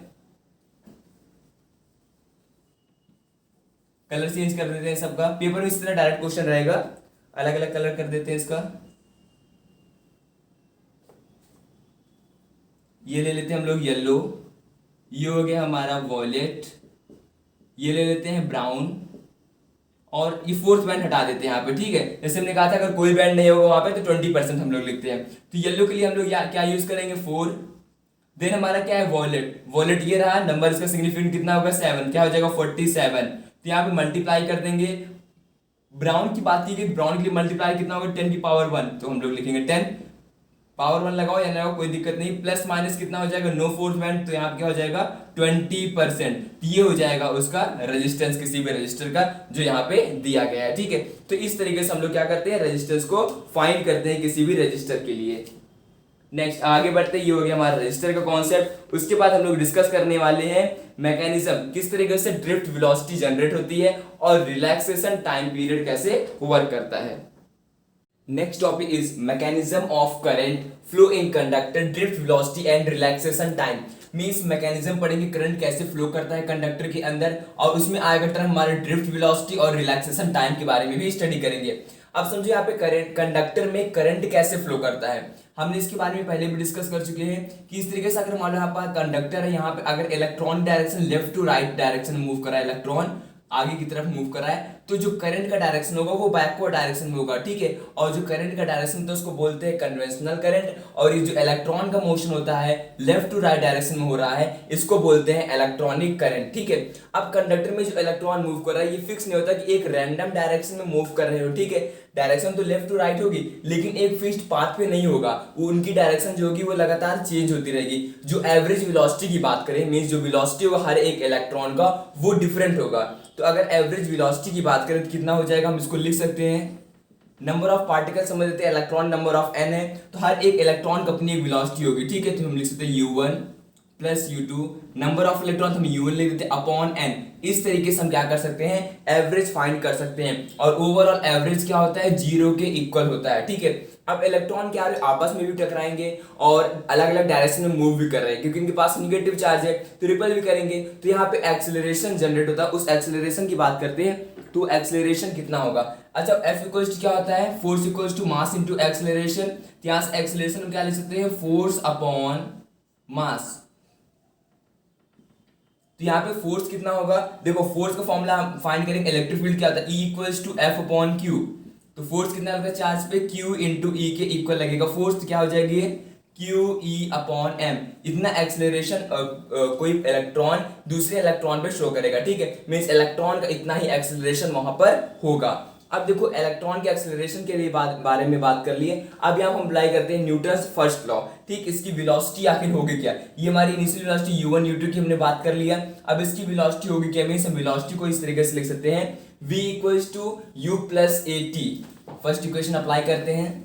[SPEAKER 1] कलर चेंज कर देते हैं सबका, पेपर में इस तरह डायरेक्ट क्वेश्चन रहेगा, अलग अलग कलर कर देते हैं इसका। ये ले लेते हैं हम लोग येलो, ये हो गया हमारा वॉयलेट, ये ले लेते हैं ब्राउन और ये फोर्थ बैंड हटा देते हैं यहाँ पे, ठीक है। जैसे हमने कहा था अगर कोई बैंड नहीं होगा वहां पे तो 20% हम लोग लिखते हैं। तो येलो के लिए हम लोग क्या यूज करेंगे, 4। देन हमारा क्या है, वॉयलेट, वॉयलेट ये रहा, नंबर इसका सिग्निफिकेंट कितना होगा, 7, क्या हो जाएगा 47। तो यहाँ पे मल्टीप्लाई कर देंगे। ब्राउन की बात की गई, ब्राउन के लिए मल्टीप्लाई कितना होगा, 10 की पावर 1, तो हम लोग लिखेंगे 10, पावर 1 लगाओ या ना लगाओ कोई दिक्कत नहीं। प्लस माइनस कितना हो जाएगा, नो फोर्थ बैंड, तो यहाँ क्या हो जाएगा 20%। ये हो जाएगा उसका रेजिस्टेंस किसी भी रजिस्टर का जो यहाँ पे दिया गया है, ठीक है। तो इस तरीके से हम लोग क्या करते हैं, रेजिस्टेंस को फाइंड करते हैं किसी भी रजिस्टर के लिए। नेक्स्ट आगे बढ़ते हैं, ये हो गया हमारा रजिस्टर का कॉन्सेप्ट। उसके बाद हम लोग डिस्कस करने वाले हैं मैकेनिज्म, किस तरीके से ड्रिफ्ट वेलोसिटी जनरेट होती है और रिलैक्सेशन टाइम पीरियड कैसे वर्क करता है। Next topic is mechanism of current flow in conductor, drift velocity and relaxation time. Means mechanism पढ़ेंगे करंट कैसे फ्लो करता है कंडक्टर के अंदर, और उसमें आएगा टर्म हमारे ड्रिफ्ट वेलोसिटी और रिलैक्सेशन टाइम के बारे में भी स्टडी करेंगे। अब समझो यहाँ पे करंट, कंडक्टर में करंट कैसे फ्लो करता है, हमने इसके बारे में पहले भी डिस्कस कर चुके हैं कि इस तरीके से अगर मान लो यहाँ पर कंडक्टर है, यहाँ पे अगर electron direction left to right direction में मूव करा है, इलेक्ट्रॉन आगे की तरफ मूव करा है, तो जो करंट का डायरेक्शन होगा वो बैकवर्ड डायरेक्शन में होगा, ठीक है। और जो करंट का डायरेक्शन तो उसको बोलते हैं कन्वेंशनल करंट, और ये जो इलेक्ट्रॉन का मोशन होता है लेफ्ट टू राइट डायरेक्शन में हो रहा है, इसको बोलते हैं इलेक्ट्रॉनिक करंट, ठीक है। अब कंडक्टर में जो इलेक्ट्रॉन मूव कर रहा है ये फिक्स नहीं होता कि एक रैंडम डायरेक्शन में मूव कर रहे हो, ठीक है। डायरेक्शन तो लेफ्ट टू राइट होगी, लेकिन एक फिक्स्ड पाथ पे नहीं होगा, वो उनकी डायरेक्शन जो होगी वो लगातार चेंज होती रहेगी। जो एवरेज वेलोसिटी की बात करें, मींस जो वेलोसिटी होगा हर एक इलेक्ट्रॉन का वो डिफरेंट होगा। तो अगर एवरेज वेलोसिटी की बात करें तो कितना हो जाएगा, हम इसको लिख सकते हैं, नंबर ऑफ पार्टिकल समझ लेते हैं, इलेक्ट्रॉन नंबर ऑफ n है, तो हर एक इलेक्ट्रॉन की अपनी एक वेलोसिटी होगी, ठीक है। तो हम लिख सकते हैं u1 plus u2, number of electron हम u1 लिख देते हैं अपॉन n। इस तरीके से हम क्या कर सकते हैं, एवरेज फाइंड कर सकते हैं। और ओवरऑल एवरेज क्या होता है, 0 के इक्वल होता है, ठीक है। अब इलेक्ट्रॉन क्या है, आपस में भी टकराएंगे और अलग अलग डायरेक्शन में मूव भी कर रहे हैं, क्योंकि इनके पास निगेटिव चार्ज है तो रिपल भी करेंगे, तो यहाँ पे एक्सेलरेशन जनरेट होता है। उस एक्सेलरेशन की बात करते हैं, तो एक्सेलरेशन कितना होगा। अच्छा, F इक्वल्स टू क्या होता है, force equals to mass into acceleration. तो यहाँ से एक्सेलरेशन हम क्या लिख सकते हैं, फोर्स अपॉन मास। तो यहाँ पे फोर्स कितना होगा, देखो फोर्स का फॉर्मूला हम फाइंड करेंगे, इलेक्ट्रिक फील्ड क्या होता है, E equals to F upon Q। तो फोर्स कितना लगता है चार्ज पे, Q इंटू E के इक्वल लगेगा। फोर्स तो क्या हो जाएगी, Q E अपॉन M। इतना एक्सेलरेशन कोई इलेक्ट्रॉन दूसरे इलेक्ट्रॉन पे शो करेगा, ठीक है। मींस इलेक्ट्रॉन का इतना ही एक्सेलरेशन वहां पर होगा। अब देखो इलेक्ट्रॉन के एक्सेलरेशन के लिए बारे में बात कर लिए, अब यहाँ हम अप्लाई करते हैं न्यूटन्स फर्स्ट लॉ, ठीक। इसकी वेलोसिटी आखिर होगी क्या, ये हमारी इनिशियल वेलोसिटी u1 u2 की हमने बात कर लिया। अब इसकी वेलोसिटी होगी क्या, मींस हम वेलोसिटी को इस तरीके से लिख सकते हैं, v equals to u plus a t. First equation apply करते हैं,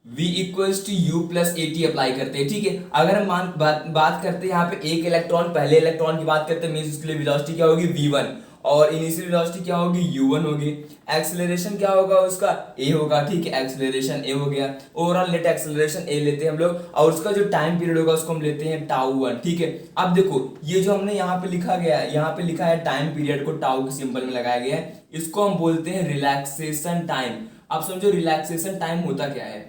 [SPEAKER 1] v equals to u plus a t apply करते हैं, ठीक है। अगर हम बात करते हैं यहाँ पे एक इलेक्ट्रॉन, पहले इलेक्ट्रॉन की बात करते हैं, मींस उसके लिए वेलोसिटी क्या होगी, v1, और इनिशियल वेलोसिटी क्या होगी, u1 होगी। एक्सेलरेशन क्या होगा उसका, a होगा, ठीक है। एक्सेलरेशन a हो गया, ओवरऑल नेट एक्सेलरेशन a लेते हैं हम लोग, और उसका जो टाइम पीरियड होगा उसको हम लेते हैं τ1, ठीक है। अब देखो ये जो हमने यहाँ पे लिखा गया है, यहाँ पे लिखा है टाइम पीरियड को टाउ के सिंबल में लगाया गया है, इसको हम बोलते हैं रिलैक्सेशन टाइम। अब समझो रिलैक्सेशन टाइम होता क्या है,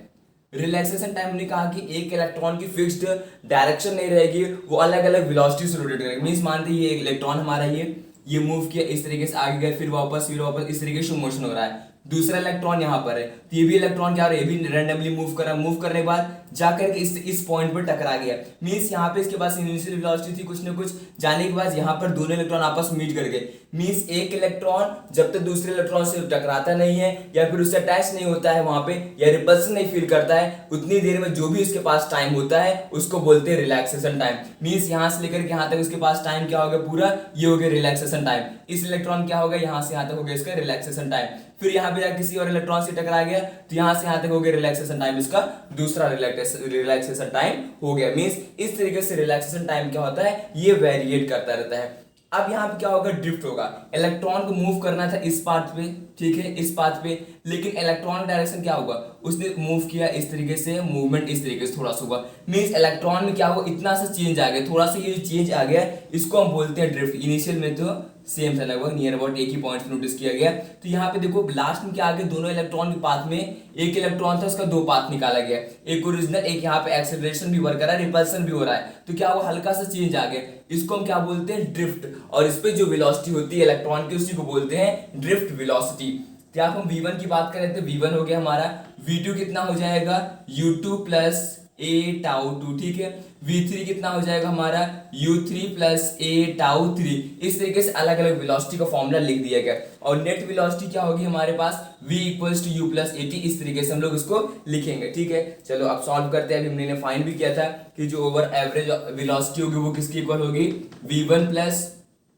[SPEAKER 1] रिलैक्सेशन टाइम ने कहा कि एक इलेक्ट्रॉन की फिक्स्ड डायरेक्शन नहीं रहेगी, वो अलग अलग वेलोसिटी से रोटेट करेगा। मींस मानते हैं ये इलेक्ट्रॉन हमारा ये मूव किया इस तरीके से, आगे गए फिर वापस इस तरीके से मोशन हो रहा है। दूसरा इलेक्ट्रॉन यहाँ पर है, तो ये भी इलेक्ट्रॉन क्या हो रहा है, ये भी रैंडमली मूव कर रहा है। मूव करने के बाद जाकर के इस पॉइंट पर टकरा गया, मींस यहाँ पे इसके पास इनिशियल वेलोसिटी थी कुछ ना कुछ, जाने के बाद यहाँ पर दोनों इलेक्ट्रॉन आपस में मीट कर गए। मींस एक इलेक्ट्रॉन जब तक दूसरे इलेक्ट्रॉन से टकराता नहीं है या फिर उससे अटैच नहीं होता है वहां पे, या रिपल्सन नहीं फील करता है, उतनी देर में जो भी उसके पास टाइम होता है उसको बोलते हैं रिलैक्सेशन टाइम। मींस यहाँ से लेकर के यहाँ तक उसके पास टाइम क्या होगा पूरा, ये हो गया रिलैक्सेशन टाइम। इस इलेक्ट्रॉन क्या होगा, यहाँ से यहाँ तक हो गया इसका रिलैक्सेशन टाइम। फिर यहाँ पे किसी और इलेक्ट्रॉन से टकरा गया तो यहाँ से यहाँ तक हो गया रिलैक्सेशन टाइम, इसका दूसरा रिलैक्सेशन टाइम हो गया। मींस इस तरीके से रिलैक्सेशन टाइम क्या होता है, ये वेरिएट करता रहता है। अब यहाँ पे क्या होगा, ड्रिफ्ट होगा। इलेक्ट्रॉन को मूव करना था इस पाथ पे, ठीक है, इस पाथ पे, लेकिन इलेक्ट्रॉन का डायरेक्शन क्या होगा, उसने मूव किया इस तरीके से, मूवमेंट इस तरीके से थोड़ा सा होगा। मींस इलेक्ट्रॉन में क्या होगा, इतना सा चेंज आ गया, थोड़ा सा ये जो चेंज आ गया इसको हम बोलते हैं ड्रिफ्ट। इनिशियल में तो सेम था, लगभग नियर अबाउट एक ही पॉइंट नोटिस किया गया। तो यहाँ पे देखो लास्ट में क्या आ गया, दोनों इलेक्ट्रॉन के पाथ में एक इलेक्ट्रॉन था उसका दो पाथ निकाला गया, एक ओरिजिनल, एक यहाँ पे एक्सेलरेशन भी वर्क कर रहा है, रिपल्सन भी हो रहा है, तो क्या हुआ, हल्का सा चेंज आ गया, इसको हम क्या बोलते हैं, ड्रिफ्ट। और इस पे जो वेलोसिटी होती है इलेक्ट्रॉन की उसी को बोलते हैं ड्रिफ्ट वेलोसिटी। तो यहाँ हम v1 की बात करें तो v1 हो गया हमारा, v2 कितना हो जाएगा, u2 प्लस a टाउ 2, ठीक है। v3 कितना हो जाएगा हमारा, u3 प्लस a टाउ 3। इस तरीके से अलग अलग वेलोसिटी का फॉर्मूला लिख दिया गया, और नेट वेलोसिटी क्या होगी हमारे पास, v equals to u plus a t. इस तरीके से हम लोग इसको लिखेंगे, ठीक है। चलो अब सॉल्व करते हैं। अभी हमने फाइंड भी किया था कि जो ओवर एवरेज वेलोसिटी होगी वो किसकी इक्वल होगी, v1 plus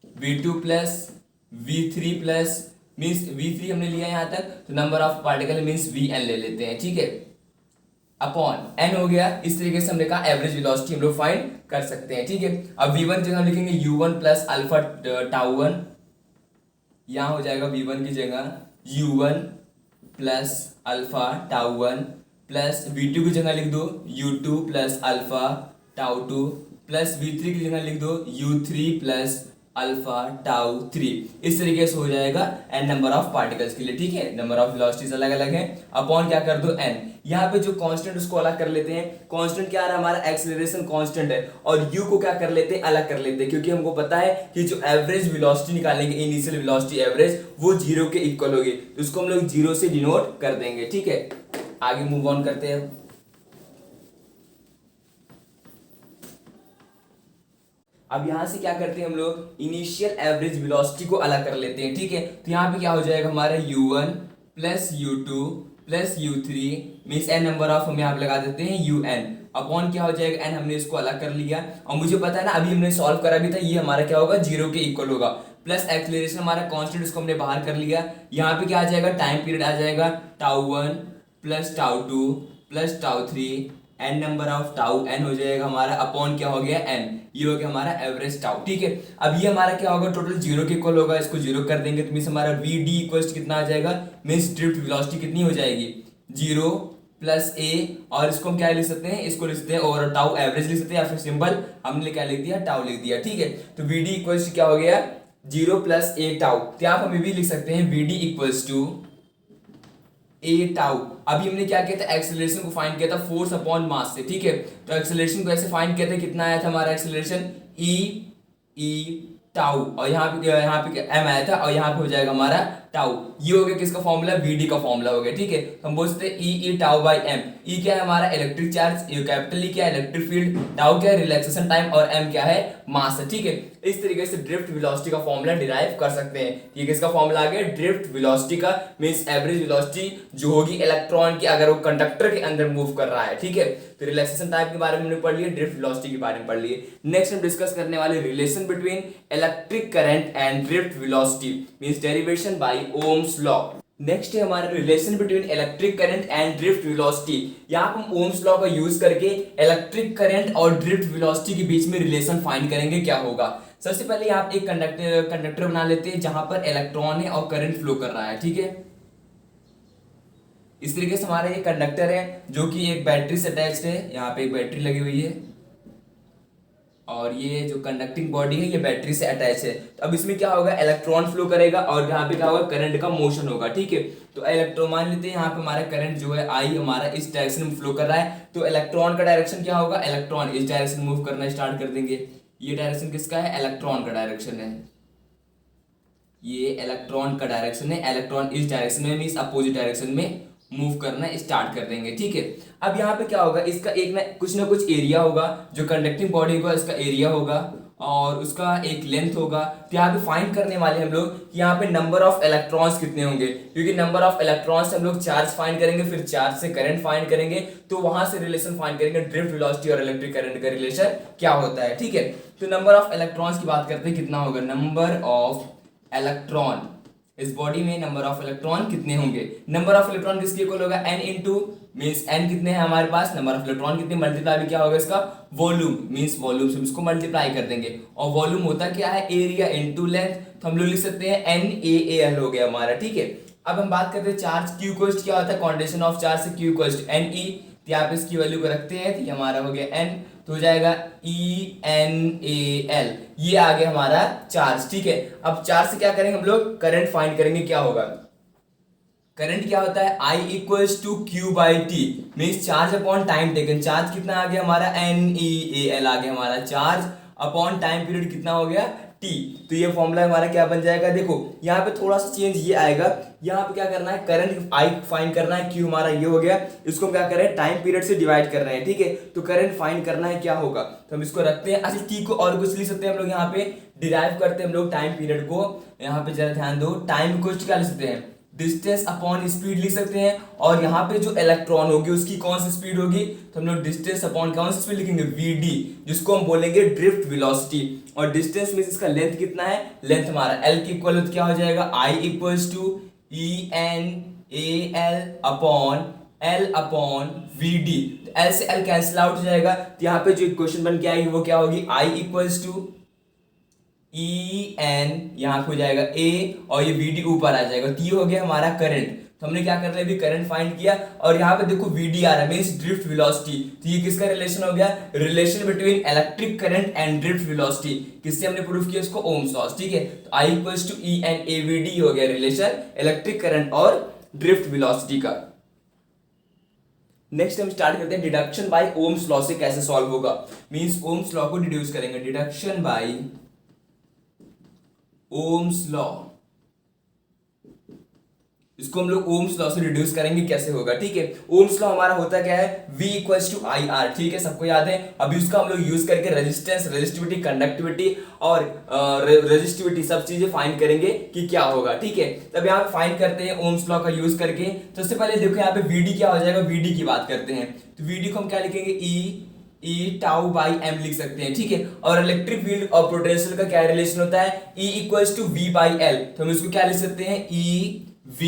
[SPEAKER 1] v2 plus v3 plus, means v3 हमने लिया यहाँ तक, तो number of particle means vn ले लेते हैं, ठीक है, अपॉन n हो गया। इस तरीके से हमने कहा एवरेज वेलोसिटी हम लोग फाइंड कर सकते हैं, ठीक है। अब v1 जगह हम लिखेंगे u1 प्लस अल्फा टाउ 1, यहाँ हो जाएगा v1 की जगह u1 plus alpha tau 1 plus v2 की जगह लिख दो u2 plus alpha tau 2 plus v3 की जगह लिख दो u3 प्लस अल्फा टाउ 3। इस तरीके से हो जाएगा n नंबर ऑफ पार्टिकल्स के लिए, ठीक है। नंबर ऑफ वेलोसिटीज अलग अलग है, अपॉन क्या कर दो n। यहाँ पे जो कांस्टेंट उसको अलग कर लेते हैं। कांस्टेंट क्या आ रहा है हमारा, एक्सेलरेशन कांस्टेंट है, और u को क्या कर लेते हैं, अलग कर लेते हैं, क्योंकि हमको पता है कि जो एवरेज वेलोसिटी निकालेंगे, इनिशियल वेलोसिटी एवरेज, वो 0 के इक्वल होगी, तो उसको हम लोग 0 से डिनोट कर देंगे, ठीक है। आगे मूव ऑन करते हैं। अब यहां से क्या करते हैं हम लोग, इनिशियल एवरेज वेलोसिटी को अलग कर लेते हैं, ठीक है। तो यहाँ पे क्या हो जाएगा हमारा u1 plus u2 plus u3 means n number of, हम यहाँ पे लगा देते हैं un, अपॉन क्या हो जाएगा n, हमने इसको अलग कर लिया। और मुझे पता है ना, अभी हमने सॉल्व करा भी था, ये हमारा क्या होगा, 0 के इक्वल होगा। प्लस एक्सेलरेशन हमारा कांस्टेंट, उसको हमने बाहर कर लिया। यहाँ पे क्या आ जाएगा, टाइम पीरियड आ जाएगा τ1 plus τ2 plus τ3, n number of tau n हो जाएगा हमारा, अपॉन क्या हो गया n, ये हो गया हमारा एवरेज टाउ, ठीक है। अब ये हमारा क्या होगा, टोटल 0 के इक्वल होगा, इसको 0 कर देंगे तो मीन्स हमारा vd इक्वल्स कितना आ जाएगा, मीन्स ड्रिफ्ट वेलोसिटी कितनी हो जाएगी, 0 प्लस a, और इसको हम क्या लिख सकते हैं, इसको लिख सकते हैं और टाउ एवरेज लिख सकते हैं, या फिर सिंबल हमने क्या लिख दिया, टाउ लिख दिया, ठीक है। तो vd इक्वल्स क्या हो गया, 0 प्लस a टाउ। तो आप हम भी लिख सकते हैं vd equals to a tau. अभी हमने क्या किया था, एक्सेलरेशन को फाइंड किया था फोर्स अपॉन मास से, ठीक है। तो एक्सेलरेशन को ऐसे फाइंड किया था, कितना आया था हमारा एक्सेलरेशन, ई टाउ, और यहाँ पे एम आया था, और यहाँ पे हो जाएगा हमारा टाउ। ये हो गया किसका फॉर्मूला, वीडी का फॉर्मूला हो गया, ठीक है। हम बोल सकते हैं ई टाउ बाई एम। ई क्या है हमारा इलेक्ट्रिक चार्ज, कैपिटल ई क्या है इलेक्ट्रिक फील्ड, टाउ क्या है रिलैक्सेशन टाइम, और एम क्या है मास है, ठीक है। इस तरीके से ड्रिफ्ट वेलोसिटी का फॉर्मूला डिराइव कर सकते हैं। ये किसका फॉर्मूला आ गया, ड्रिफ्ट वेलोसिटी का, मींस एवरेज वेलोसिटी जो होगी इलेक्ट्रॉन की, अगर वो कंडक्टर के अंदर मूव कर रहा है, ठीक है। तो रिलैक्सेशन टाइप के बारे में हमने पढ़ लिया, ड्रिफ्ट वेलोसिटी के बारे में पढ़ लिए। नेक्स्ट हम डिस्कस करने वाले relation between electric current and drift velocity, means derivation by Ohm's law. Next है हमारा relation between electric current and drift velocity. यहाँ पर हम ओम्स लॉ का यूज करके इलेक्ट्रिक करंट और ड्रिफ्ट वेलोसिटी के बीच में रिलेशन फाइंड करेंगे, क्या होगा। सबसे पहले आप एक कंडक्टर बना लेते हैं जहां पर इलेक्ट्रॉन है और करंट फ्लो कर रहा है, ठीक है। इस तरीके से हमारा ये कंडक्टर है जो कि एक बैटरी से अटैच्ड है, यहाँ पे एक बैटरी लगी हुई है, और ये जो कंडक्टिंग बॉडी है ये बैटरी से अटैच है। तो अब इसमें क्या होगा, इलेक्ट्रॉन फ्लो करेगा, और यहाँ पे क्या होगा, करंट का मोशन होगा, ठीक है। तो इलेक्ट्रॉन मान लेते हैं यहाँ पे हमारा करंट जो है आई हमारा इस डायरेक्शन में फ्लो कर रहा है, तो इलेक्ट्रॉन का डायरेक्शन क्या होगा, इलेक्ट्रॉन इस डायरेक्शन मूव करना स्टार्ट कर देंगे। ये डायरेक्शन किसका है, इलेक्ट्रॉन का डायरेक्शन है, ये इलेक्ट्रॉन का डायरेक्शन है, इलेक्ट्रॉन इस डायरेक्शन में मींस अपोजिट डायरेक्शन में मूव करना स्टार्ट कर देंगे, ठीक है। अब यहाँ पे क्या होगा, इसका एक ना कुछ एरिया होगा, जो कंडक्टिंग बॉडी होगा इसका एरिया होगा, और उसका एक लेंथ होगा। तो यहाँ पे फाइंड करने वाले हम लोग कि यहाँ पे नंबर ऑफ इलेक्ट्रॉन्स कितने होंगे, क्योंकि नंबर ऑफ इलेक्ट्रॉन्स से हम लोग चार्ज फाइंड करेंगे, फिर चार्ज से करंट फाइंड करेंगे, तो वहां से रिलेशन फाइंड करेंगे ड्रिफ्ट वेलोसिटी और इलेक्ट्रिक करंट का रिलेशन क्या होता है, ठीक है। तो नंबर ऑफ इलेक्ट्रॉन्स की बात करते हैं, कितना होगा, नंबर ऑफ इलेक्ट्रॉन, इस बॉडी में नंबर ऑफ इलेक्ट्रॉन कितने होंगे। नंबर ऑफ इलेक्ट्रॉन किसके इक्वल होगा, n इंटू मींस n कितने हैं हमारे पास, नंबर ऑफ इलेक्ट्रॉन कितने, मल्टीप्लाई भी क्या होगा इसका, वॉल्यूम, मींस वॉल्यूम से इसको मल्टीप्लाई कर देंगे, और वॉल्यूम होता क्या है, एरिया इंटू लेंथ। तो हम लोग लिख सकते हैं NaAl हो गया हमारा, ठीक है। अब हम बात करते हैं चार्ज Q इक्वल्स क्या होता है, क्वांटिटेशन ऑफ चार्ज से Q इक्वल्स Ne। तो आप इसकी वैल्यू को रखते हैं, तो ये हमारा हो गया n, तो हो जाएगा ENAL, ये आ गया हमारा चार्ज, ठीक है। अब चार्ज से क्या करेंगे हम लोग, करंट फाइंड करेंगे, क्या होगा, करंट क्या होता है, I equals to Q by t, means charge upon time taken. Charge कितना आ गया हमारा, NeAl आ गया हमारा चार्ज, अपॉन टाइम पीरियड कितना हो गया, T। तो ये फॉर्मूला हमारा क्या बन जाएगा, देखो यहाँ पे थोड़ा सा चेंज ये आएगा, यहाँ पे क्या करना है, करंट I फाइंड करना है, Q हमारा ये हो गया, इसको क्या कर रहे हैं, टाइम पीरियड से डिवाइड कर रहे हैं, ठीक है। तो करंट फाइंड करना है, क्या होगा, तो हम इसको रखते हैं। अच्छा T को और कुछ लिख सकते हैं हम लोग, यहाँ पे डिराइव करते हैं हम लोग टाइम पीरियड को, यहाँ पे जरा ध्यान दो, टाइम को क्या लिख सकते हैं, डिस्टेंस अपॉन स्पीड लिख सकते हैं, और यहाँ पे जो इलेक्ट्रॉन होगी उसकी कौन सी स्पीड होगी, तो हम लोग डिस्टेंस अपॉन कौन सी स्पीड लिखेंगे, vd, जिसको हम बोलेंगे ड्रिफ्ट वेलोसिटी। और डिस्टेंस में इसका लेंथ कितना है, लेंथ हमारा l की इक्वल क्या हो जाएगा, I equals to ENAL upon L upon vd। तो L से L कैंसिल आउट हो जाएगा, तो यहाँ पे जो इक्वेशन बन के आएगी वो क्या होगी, I इक्वल्स टू EN, यहाँ पे हो जाएगा A, और ये VD ऊपर आ जाएगा, तो ये हो गया हमारा करंट। तो हमने क्या कर लिया अभी करंट फाइंड किया, और यहाँ पे देखो वीडी आ रहा है मींस ड्रिफ्ट वेलोसिटी, तो ये किसका रिलेशन हो गया, relation between electric current and drift velocity, किससे हमने प्रूफ किया इसको, ओम्स लॉ, ठीक है। तो I equals to E and AVD हो गया रिलेशन इलेक्ट्रिक करंट और ड्रिफ्ट वेलोसिटी का। नेक्स्ट हम स्टार्ट करते हैं डिडक्शन बाय ओम्स लॉ से कैसे सॉल्व होगा, मींस ओम्स लॉ को डिड्यूस करेंगे, डिडक्शन बाय ओम्स लॉ, इसको हम लोग ओम्स लॉ से रिड्यूस करेंगे कैसे होगा, ठीक है। ओम्स लॉ हमारा होता क्या है, V इक्वल्स टू IR, ठीक है, सबको याद है। अभी उसका हम लोग यूज करके रेजिस्टेंस, रेजिस्टिविटी, कंडक्टिविटी और रेजिस्टिविटी सब चीजें फाइंड करेंगे कि क्या होगा, ठीक है। तब यहाँ पे फाइंड करते हैं ओम्स लॉ का यूज करके। तो सबसे पहले देखो यहाँ पे VD क्या हो जाएगा, VD की बात करते हैं, तो VD को हम क्या लिखेंगे, E टाउ बाई एम लिख सकते हैं, ठीक है। और इलेक्ट्रिक फील्ड और पोटेंशियल का क्या रिलेशन होता है, E equals to V by L, तो हम इसको क्या लिख सकते हैं, E V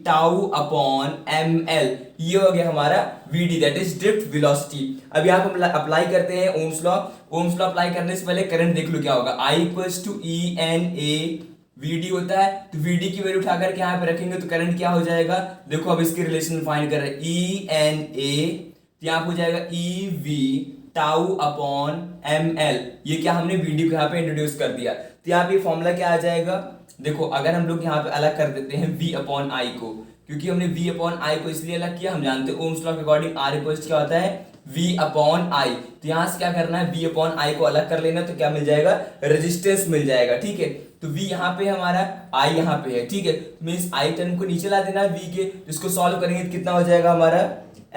[SPEAKER 1] tau upon m l, ये हो गया हमारा VD that is drift velocity. अब यहाँ पे अप्लाई करते हैं Ohm's law. Ohm's law apply करने से पहले करंट देख लो क्या होगा, I equals to E n a VD होता है, तो VD की वैल्यू उठाकर के यहाँ पे रखेंगे तो करंट क्या हो जाएगा, देखो अब इसके रिलेशन फाइंड कर रहे हैं, E एन ए, यहाँ पे हो जाएगा e v tau upon m l, ये क्या हमने VD को यहाँ पे इंट्रोड्यूस कर दिया। तो यहाँ पे फॉर्मूला क्या आ जाएगा, देखो अगर हम लोग यहाँ पे अलग कर देते हैं V अपॉन आई को, क्योंकि हमने V अपॉन आई को इसलिए अलग किया, हम जानते हैं ओम्स लॉ के अकॉर्डिंग R इक्वल्स क्या होता है, V अपॉन आई। तो यहाँ से क्या करना है, V अपॉन आई को अलग कर लेना, तो क्या मिल जाएगा, रेजिस्टेंस मिल जाएगा, ठीक है। तो V यहाँ पे हमारा, I यहाँ पे है, ठीक है, मीन्स I टर्म को नीचे ला देना है V के, इसको सॉल्व करेंगे तो कितना हो जाएगा हमारा,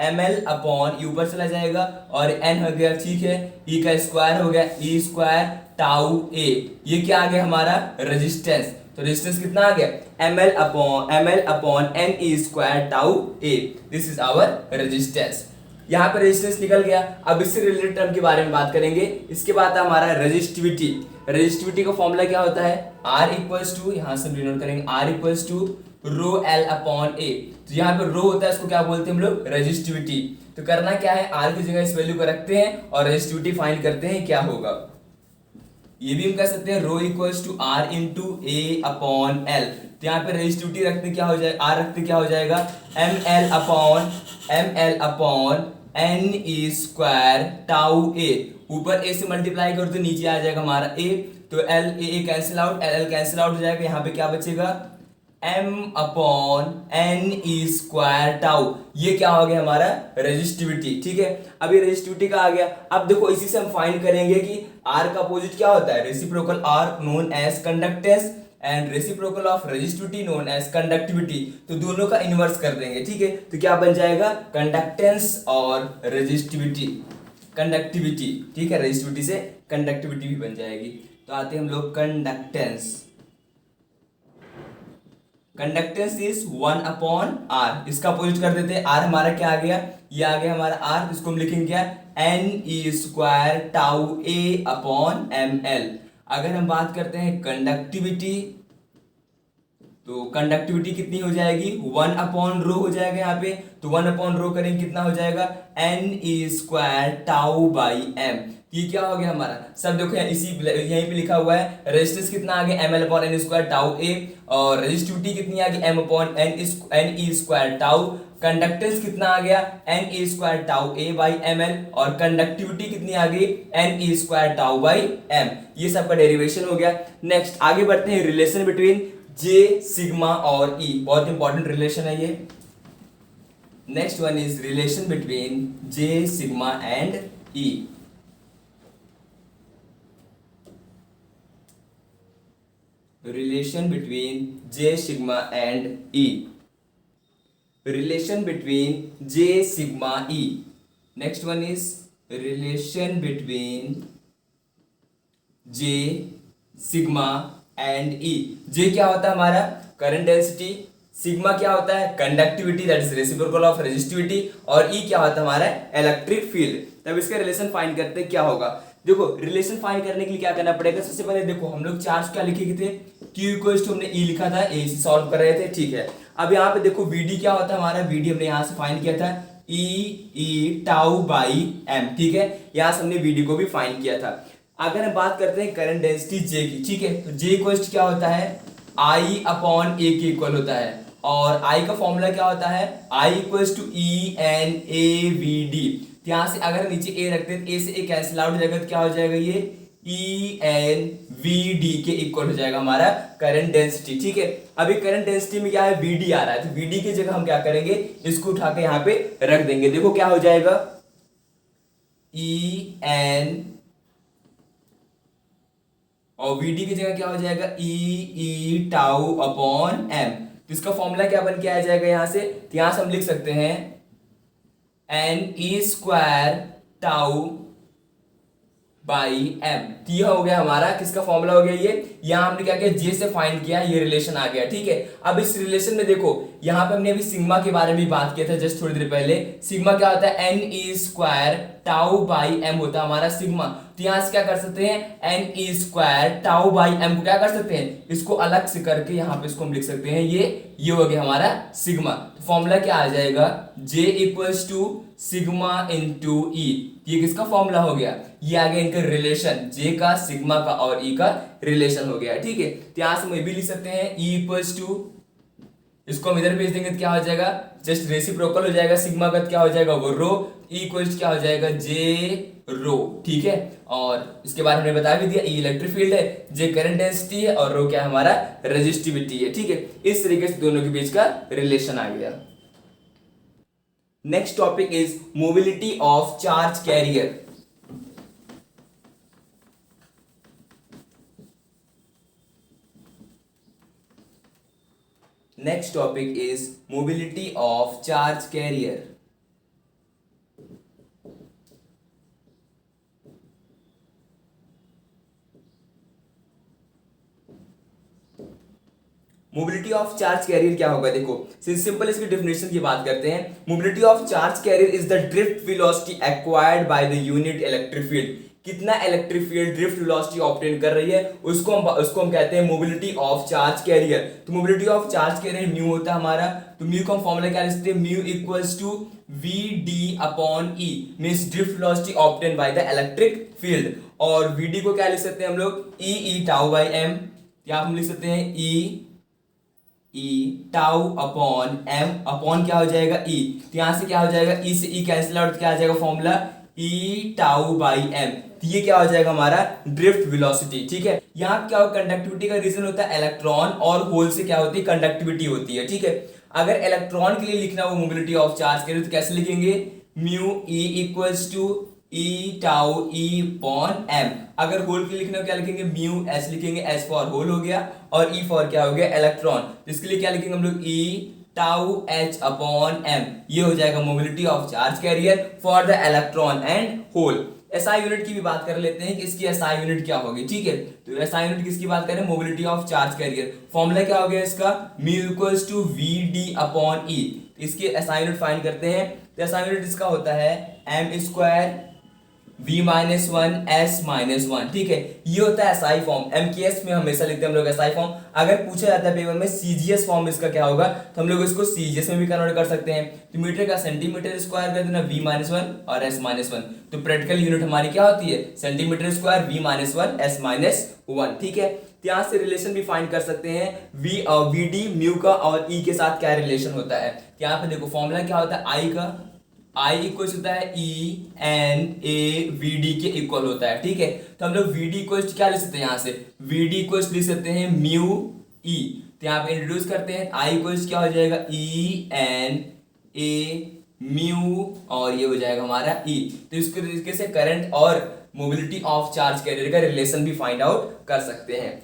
[SPEAKER 1] ml अपॉन ऊपर चला जाएगा और n हो गया, ठीक है, E का स्क्वायर हो गया, E स्क्वायर टाउ A, ये क्या आ गया हमारा रेजिस्टेंस। तो रेजिस्टेंस कितना आ गया, ml upon n E square tau A, this is our resistance. यहाँ पे रेजिस्टेंस निकल गया। अब इससे रिलेटेड टर्म के बारे में बात करेंगे। इसके बाद हमारा रेजिस्टिविटी। रेजिस्टिविटी का फॉर्मूला क्या होता है, R इक्वल्स टू, यहाँ से डिनोट करेंगे, R equals to rho L upon A। तो यहाँ पे रो होता है, इसको क्या बोलते हैं हम लोग, रेजिस्टिविटी। तो करना क्या है, R की जगह इस वैल्यू को रखते हैं और रेजिस्टिविटी फाइंड करते हैं क्या होगा। ये भी हम कह सकते हैं rho equals to R into A upon L। तो यहाँ पे रेजिस्टिविटी रखते क्या हो जाएगा, R रखते क्या हो जाएगा, ml upon n e square tau A। ऊपर A से मल्टीप्लाई करो तो नीचे आ जाएगा हमारा A, तो L A cancel out, L cancel out हो जाएगा, यहाँ पे क्या बचेगा, m upon n e square tau, ये क्या हो गया हमारा रेजिस्टिविटी, ठीक है। अब ये रेजिस्टिविटी का आ गया। अब देखो इसी से हम फाइंड करेंगे कि R का अपोजिट क्या होता है, reciprocal R known as conductance and reciprocal of resistivity known as conductivity. तो दोनों का इनवर्स कर देंगे, ठीक है। तो क्या बन जाएगा, कंडक्टेंस और रेजिस्टिविटी, कंडक्टिविटी, ठीक है, रेजिस्टिविटी से कंडक्टिविटी भी बन जाएगी। तो आते हैं हम लोग conductance. Conductance is 1 upon R, इसका अपोजिट कर देते हैं, R हमारा क्या आ गया, ये आ गया हमारा R, इसको हम लिखेंगे क्या, n e square tau A upon m l. अगर हम बात करते हैं कंडक्टिविटी, तो कंडक्टिविटी कितनी हो जाएगी, 1 अपॉन रो हो जाएगा यहाँ पे, तो 1 अपॉन रो करेंगे कितना हो जाएगा, n e square tau by m. ये क्या हो गया हमारा, सब देखो इसी यहीं पे लिखा हुआ है। रेजिस्टेंस कितना आ गया, ml upon n square tau A, और रेजिस्टिविटी कितनी आ गई, m upon n e square tau. Conductance कितना आ गया, n e square tau A by ml, और कंडक्टिविटी कितनी आ गई, n e square tau by m। ये सबका डेरिवेशन हो गया। नेक्स्ट आगे बढ़ते हैं, रिलेशन बिटवीन J सिग्मा और E, बहुत इंपॉर्टेंट रिलेशन है ये। Next one is relation between J sigma and E। Relation between J sigma and E. Relation between J sigma E. Next one is relation between J sigma and E. J क्या होता है हमारा, करंट डेंसिटी, सिग्मा क्या होता है, conductivity that is reciprocal of resistivity, और E क्या होता है हमारा इलेक्ट्रिक फील्ड। तब इसका रिलेशन फाइंड करते हैं क्या होगा। देखो रिलेशन फाइंड करने के लिए क्या करना पड़ेगा, सबसे पहले देखो हम लोग चार्ज क्या लिखे थे, Q इक्वल्स टू हमने E लिखा था, A से सॉल्व कर रहे थे, ठीक है। अब यहाँ पे देखो VD क्या होता है हमारा, VD हमने यहाँ से फाइंड किया था E टाउ बाई M, ठीक है, यहाँ से हमने VD को भी फाइंड किया था। अगर हम बात करते हैं करंट डेंसिटी J की, ठीक है, तो J इक्वल्स क्या होता है, I अपॉन A के इक्वल होता है, और आई का फॉर्मूला क्या होता है, I equals to E N A V D. यहां से अगर नीचे ए रखते हैं, ए से ए कैंसिल आउट हो जाएगा, तो क्या हो जाएगा, ये ई एन वी डी के इक्वल हो जाएगा हमारा करंट डेंसिटी। ठीक है, अभी करंट डेंसिटी में क्या है, वी डी आ रहा है, तो वी डी की जगह हम क्या करेंगे, इसको उठा के यहाँ पे रख देंगे। देखो क्या हो जाएगा, ई एन, और वीडी की जगह क्या हो जाएगा, ई टाउ अपॉन एम। तो इसका फॉर्मूला क्या बन के आ जाएगा यहां से, तो यहां से हम लिख सकते हैं n e square tau by m. तो ये हो गया हमारा किसका फॉर्मूला हो गया, ये यहां हमने क्या किया, जे से फाइंड किया, ये रिलेशन आ गया। ठीक है, अब इस रिलेशन में देखो, यहां पे हमने अभी सिग्मा के बारे में बात किया था जस्ट थोड़ी देर पहले। सिग्मा क्या होता है, n e square tau by m होता है हमारा सिग्मा। तो यहां से क्या कर सकते हैं, n e square tau by m को क्या कर सकते हैं, इसको अलग से करके यहां पे इसको हम लिख सकते हैं, ये हो गया हमारा सिग्मा। तो फॉर्मूला क्या आ जाएगा, J equals to sigma into ई। ये किसका फॉर्मूला हो गया, ये आ गया इनका रिलेशन, जे का, सिग्मा का और ई का रिलेशन हो गया। ठीक है, तो यहां से हम ये भी लिख सकते हैं, ई इक्वल्स टू, इसको हम इधर भेज देंगे तो क्या हो जाएगा, जस्ट रेसिप्रोकल हो जाएगा, सिग्मा का क्या हो जाएगा वो रो, ई इक्वल्स क्या हो जाएगा, जे रो। ठीक है, और इसके बारे में हमने बता भी दिया, ई इलेक्ट्रिक फील्ड है, जे करंट डेंसिटी है, और रो क्या है हमारा रेजिस्टिविटी है। ठीक है, इस तरीके से दोनों के बीच का रिलेशन आ गया। Next topic is mobility of charge career. Next topic is mobility of charge carrier. Mobility of charge career क्या होगा, देखो सिंपल इसकी डेफिनेशन की बात करते हैं। Mobility of charge carrier is the drift velocity acquired by the unit electric field. कितना electric field drift velocity obtain कर रही है, उसको हम कहते हैं मोबिलिटी ऑफ चार्ज कैरियर। तो mobility of charge carrier mu होता है हमारा, तो म्यू का फॉर्मूला क्या लिखते हैं, mu equals to we D upon e, means drift velocity obtain by the electric field. और वी डी को क्या लिख सकते हैं हम लोग, ई टाउ बाई एम, या हम लिख सकते हैं ई टाउ अपॉन एम, अपॉन क्या हो जाएगा ई। तो यहां से क्या हो जाएगा, ई से ई कैंसिल आउट, क्या आ जाएगा formula, e tau by m. तो ये क्या हो जाएगा हमारा ड्रिफ्ट वेलोसिटी। ठीक है, यहाँ क्या कंडक्टिविटी का रीजन होता है इलेक्ट्रॉन, और होल से क्या होती है, कंडक्टिविटी होती है। ठीक है, अगर इलेक्ट्रॉन के लिए लिखना हो मोबिलिटी ऑफ चार्ज के लिए, तो कैसे लिखेंगे, mu e equals to e tau e upon m. अगर होल के लिए लिखना हो क्या लिखेंगे, म्यू एस लिखेंगे, एस फॉर होल हो गया, और ई फॉर क्या हो गया, इलेक्ट्रॉन। तो इसके लिए क्या लिखेंगे हम लोग, e tau h upon m. ये हो जाएगा mobility of charge carrier for the electron and hole. SI unit की भी बात कर लेते हैं कि इसकी एसआई यूनिट क्या होगी। ठीक है, तो एसआई यूनिट किसकी बात करें, mobility of charge carrier. Formula क्या हो गया इसका, mu equals to we D upon E. इसकी एसआई यूनिट फाइंड करते हैं, तो एसआई यूनिट इसका होता है m square v minus one s minus one. ठीक है, ये होता है एसआई फॉर्म। एमकेएस में हमेशा लिखते हैं हम लोग एसआई फॉर्म। अगर पूछा जाता है पेपर में सीजीएस फॉर्म इसका क्या होगा, तो हम लोग इसको सीजीएस में भी कन्वर्ट कर सकते हैं। तो मीटर का सेंटीमीटर स्क्वायर कर देना, v माइनस वन और s माइनस वन। तो प्रैक्टिकल यूनिट हमारी क्या होती है, centimetre square, v minus one s minus one. ठीक है, तो यहाँ से रिलेशन भी फाइंड कर सकते हैं, वी डी म्यू का और ई के साथ क्या रिलेशन होता है। यहाँ पे देखो फॉर्मूला क्या होता है, आई का, आई इक्वल होता है e N A V d के इक्वल होता है। ठीक है, तो हम लोग वी डी इक्वल क्या लिख सकते हैं, यहाँ से वी डी इक्वल लिख सकते हैं म्यू ई। तो यहाँ पे इंट्रोड्यूस करते हैं, आई इक्वल क्या हो जाएगा, ई एन ए म्यू, और ये हो जाएगा हमारा ई। तो इस तरीके से करंट और मोबिलिटी ऑफ चार्ज कैरियर का रिलेशन भी फाइंड आउट कर सकते हैं।